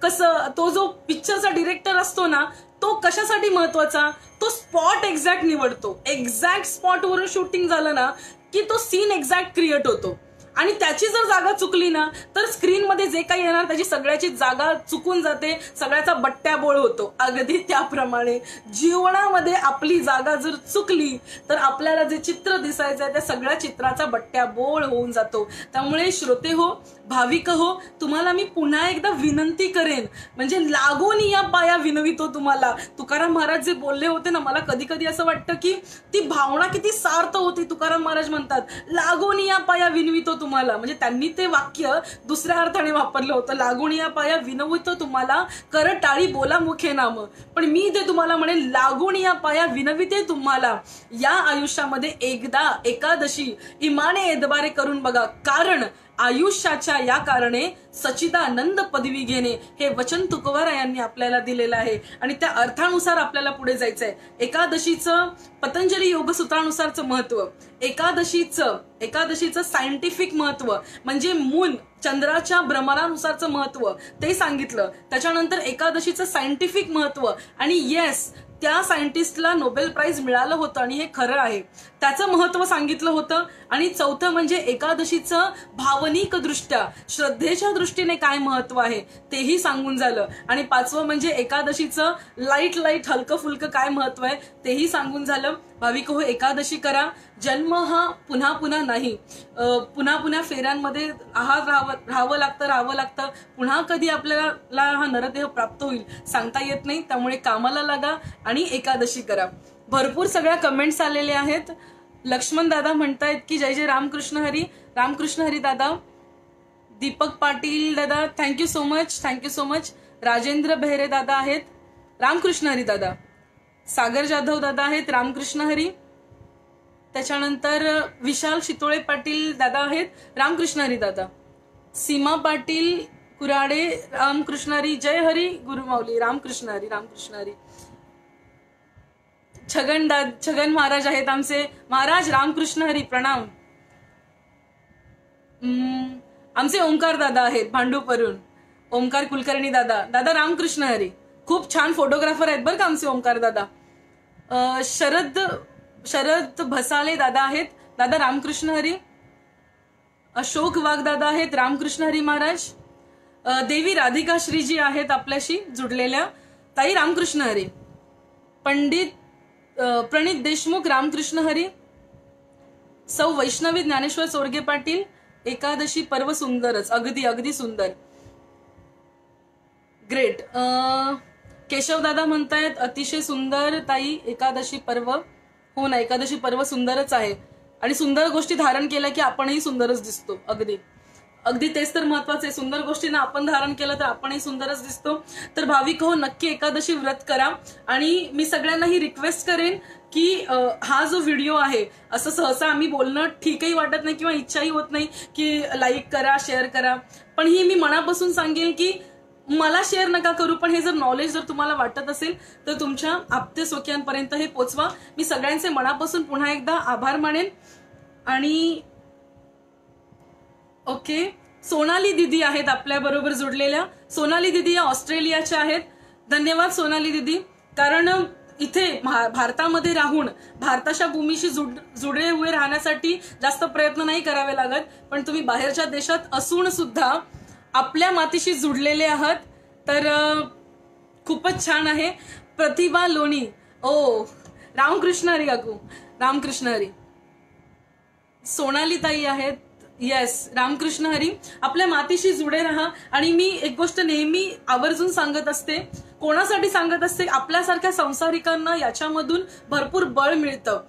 कसं तो जो पिक्चरचा डिरेक्टर असतो ना, तो कशासाठी महत्वाचा, तो स्पॉट एक्झॅक्ट निवडतो. एक्झॅक्ट स्पॉटवरून शूटिंग झालं ना की तो सीन एक्झॅक्ट क्रिएट होतो. आणि त्याची जर जागा चुकली ना तर स्क्रीन मध्ये जे काही येणार त्याची सगळ्याची जागा चुकून जाते, सगळ्याचा बट्ट्याबोळ होतो. अगदी त्याप्रमाणे जीवनामध्ये आपली जागा जर चुकली तर आपल्याला जे चित्र दिसायचंय त्या सगळ्या चित्राचा बट्ट्याबोळ होऊन जातो. त्यामुळे श्रोते हो, भाविक हो, तुम्हाला मी पुन्हा एकदा विनंती करेन, म्हणजे लागून या पाया विनवितो तुम्हाला. तुकाराम महाराज जे बोलले होते ना, मला कधी कधी असं वाटतं की ती भावना किती सार्थ होती. तुकाराम महाराज म्हणतात, लागून या पाया विनवितो तुम्हाला, म्हणजे त्यांनी ते वाक्य दुसऱ्या अर्थाने वापरलं होतं. लागून या पाया विनवितो तुम्हाला, कर टाळी बोला मुखे नाम. पण मी ते तुम्हाला म्हणेन, लागून या पाया विनविते तुम्हाला. या आयुष्यामध्ये एकदा एकादशी इमाने एदबारे करून बघा, कारण आयुष्याच्या या कारणे सच्चिदानंद पदवी घेणे हे वचन तुकोबारा यांनी आपल्याला दिलेलं आहे. आणि त्या अर्थानुसार आपल्याला पुढे जायचंय. एकादशीचं पतंजली योगसूत्रानुसारचं महत्व, एकादशीचं सायंटिफिक महत्व, म्हणजे मून चंद्राच्या भ्रमणानुसारचं महत्व ते सांगितलं. त्याच्यानंतर एकादशीचं सायंटिफिक महत्व, आणि येस, त्या सायंटिस्टला नोबेल प्राइज मिळालं होतं आणि हे खरं आहे, त्याचं महत्व सांगितलं होतं. आणि चौथं म्हणजे एकादशीचं भावनिक दृष्ट्या, श्रद्धेच्या दृष्टीने काय महत्व आहे तेही सांगून झालं. आणि 5वं म्हणजे एकादशीचं लाईट हलकं फुलकं काय महत्व आहे तेही सांगून झालं. भाविक हो, एकादशी करा. जन्म हा पुन्हा नाही. पुन्हा फेऱ्यांमध्ये राहावं लागतं. पुन्हा कधी आपल्याला हा नरदेह प्राप्त होईल सांगता येत नाही. त्यामुळे कामाला लागा आणि एकादशी करा. भरपूर सगळ्या कमेंट्स आलेले आहेत. लक्ष्मण दादा म्हणतायत की जय जय रामकृष्ण हरी दादा. दीपक पाटील दादा, थँक्यू सो मच. राजेंद्र बेहरे दादा आहेत, रामकृष्ण हरी दादा. सागर जाधव दादा आहेत, रामकृष्ण हरी. त्याच्यानंतर विशाल शितोळे पाटील दादा आहेत, रामकृष्ण हरी दादा. सीमा पाटील कुराडे, रामकृष्ण हरी. जय हरी गुरुमाऊली, रामकृष्ण हरी. छगन महाराज आहेत आमचे. महाराज रामकृष्ण हरी, प्रणाम. आमचे ओंकार दादा आहेत भांडूपवरून, ओंकार कुलकर्णी दादा रामकृष्ण हरी. खूप छान फोटोग्राफर आहेत बरं का आमचे ओंकार दादा. शरद भसाले दादा आहेत, दादा रामकृष्ण हरी. अशोक वाघ दादा आहेत, रामकृष्ण हरी महाराज. देवी राधिका श्रीजी आहेत आपल्याशी जुडलेल्या, ताई रामकृष्ण हरी. पंडित प्रणित देशमुख रामकृष्ण हरी. सौ वैष्णवी ज्ञानेश्वर चोरगे पाटील, एकादशी पर्व सुंदरच, अगदी अगदी सुंदर, ग्रेट. केशव दादा म्हणतायत अतिशय सुंदर ताई एकादशी पर्व. हो ना, एकादशी पर्व सुंदरच आहे आणि सुंदर गोष्टी धारण केल्या की आपणही सुंदरच दिसतो. अगदी अगदी तेच तर महत्वाचं आहे. सुंदर गोष्टींना आपण धारण केलं तर आपणही सुंदरच दिसतो. तर भाविक हो, नक्की एकादशी व्रत करा. आणि मी सगळ्यांनाही रिक्वेस्ट करेन की हा जो व्हिडिओ आहे, असं सहसा आम्ही बोलणं ठीकही वाटत नाही किंवा इच्छाही होत नाही की लाईक करा, शेअर करा, पण ही मी मनापासून सांगेन की मला शेअर नका करू, पण हे जर नॉलेज जर तुम्हाला वाटत असेल तर तुमच्या आप्ते सोक्यांपर्यंत हे पोचवा. मी सगळ्यांचे मनापासून पुन्हा एकदा आभार मानेन. आणि ओके, सोनाली दिदी आहेत आपल्या बरोबर जुडलेल्या. सोनाली दिदी या ऑस्ट्रेलियाच्या आहेत. धन्यवाद सोनाली दिदी. कारण इथे भारतामध्ये राहून भारताच्या भूमीशी जुडले हुए राहण्यासाठी जास्त प्रयत्न नाही करावे लागत, पण तुम्ही बाहेरच्या देशात असून सुद्धा आपल्या मातीशी जुडलेले आहात, तर खूपच छान आहे. प्रतिभा लोणी, ओ रामकृष्ण हरी काकू, रामकृष्ण हरी. सोनाली ताई आहेत, येस, रामकृष्ण हरी. आपल्या मातीशी जुडे राहा. आणि मी एक गोष्ट नेहमी आवर्जून सांगत असते, कोणासाठी सांगत असते, आपल्यासारख्या संसारिकांना याच्यामधून भरपूर बळ मिळतं.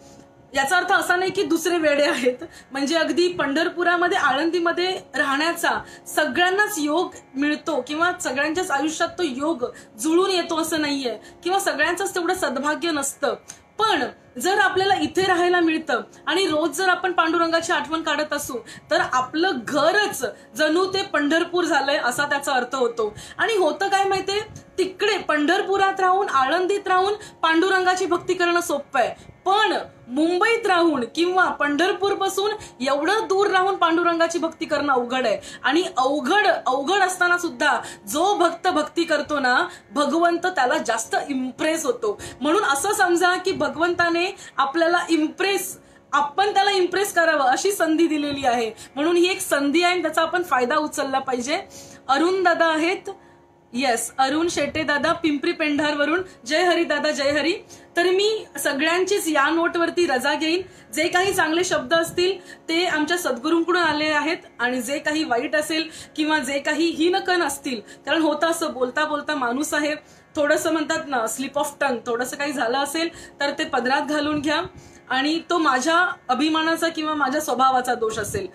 याचा अर्थ असा नाही की दुसरे वेडे आहेत. म्हणजे अगदी पंढरपुरामध्ये, आळंदीमध्ये राहण्याचा सगळ्यांनाच योग मिळतो किंवा सगळ्यांच्याच आयुष्यात तो योग जुळून येतो असं नाहीये, किंवा सगळ्यांचंच तेवढं सद्भाग्य नसतं. पण जर आपल्याला इथे राहायला मिळतं आणि रोज जर आपण पांडुरंगाची आठवण काढत असू तर आपलं घरच जणू ते पंढरपूर झालंय असा त्याचा अर्थ होतो. आणि होतं काय माहितीये, तिकडे पंढरपुरात राहून, आळंदीत राहून पांडुरंगाची भक्ती करणं सोपं आहे, पण मुंबईत राहून किंवा पंढरपूर पासून एवढं दूर राहून पांडुरंगाची भक्ती करणं अवघड आहे. आणि अवघड असताना सुद्धा जो भक्त भक्ती करतो ना, भगवंत त्याला जास्त इम्प्रेस होतो. म्हणून असं समजा की भगवंताने आपल्याला आपण त्याला इम्प्रेस करावं अशी संधी दिलेली आहे. म्हणून ही एक संधी आहे, त्याचा आपण फायदा उचलला पाहिजे. अरुण दादा आहेत, येस, अरुण शेटे दादा पिंपरी पेंढारवरून. जय हरी दादा, जय हरी. तर मी सगळ्यांचीच या नोटवरती रजा घेईन. जे काही चांगले शब्द असतील ते आमच्या सद्गुरूंकडून आले आहेत, आणि जे काही वाईट असेल किंवा जे काही हीनकण असतील, कारण होतं असं, बोलता बोलता माणूस आहे, थोडंसं म्हणतात ना स्लिप ऑफ टंग, थोडंसं काही झालं असेल तर ते पदरात घालून घ्या. आणि तो माझ्या अभिमानाचा किंवा माझ्या स्वभावाचा दोष असेल.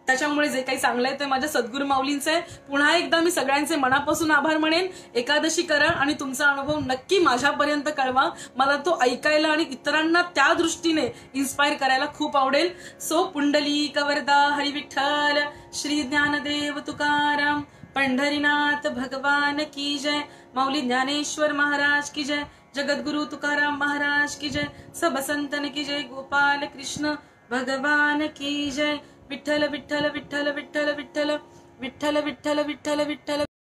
त्याच्यामुळे जे काही चांगलं आहे ते माझ्या सद्गुरू माऊलींचं आहे. पुन्हा एकदा मी सगळ्यांचे मनापासून आभार मानेन. एकादशी करा आणि तुमचा अनुभव नक्की माझ्यापर्यंत कळवा. मला तो ऐकायला आणि इतरांना त्या दृष्टीने इन्स्पायर करायला खूप आवडेल. सो पुंडलिक वरदा हरी विठ्ठल, श्री ज्ञानदेव तुकाराम, पंढरीनाथ भगवान की जय, माऊली ज्ञानेश्वर महाराज की जय, जगद्गुरु तुकाराम महाराज की जय, सब संतन की जय, गोपाल कृष्ण भगवान की जय. विठ्ठल विठ्ठल विठ्ठल विठ्ठल विठ्ठल विठ्ठल विठ्ठल विठ्ठल विठ्ठल.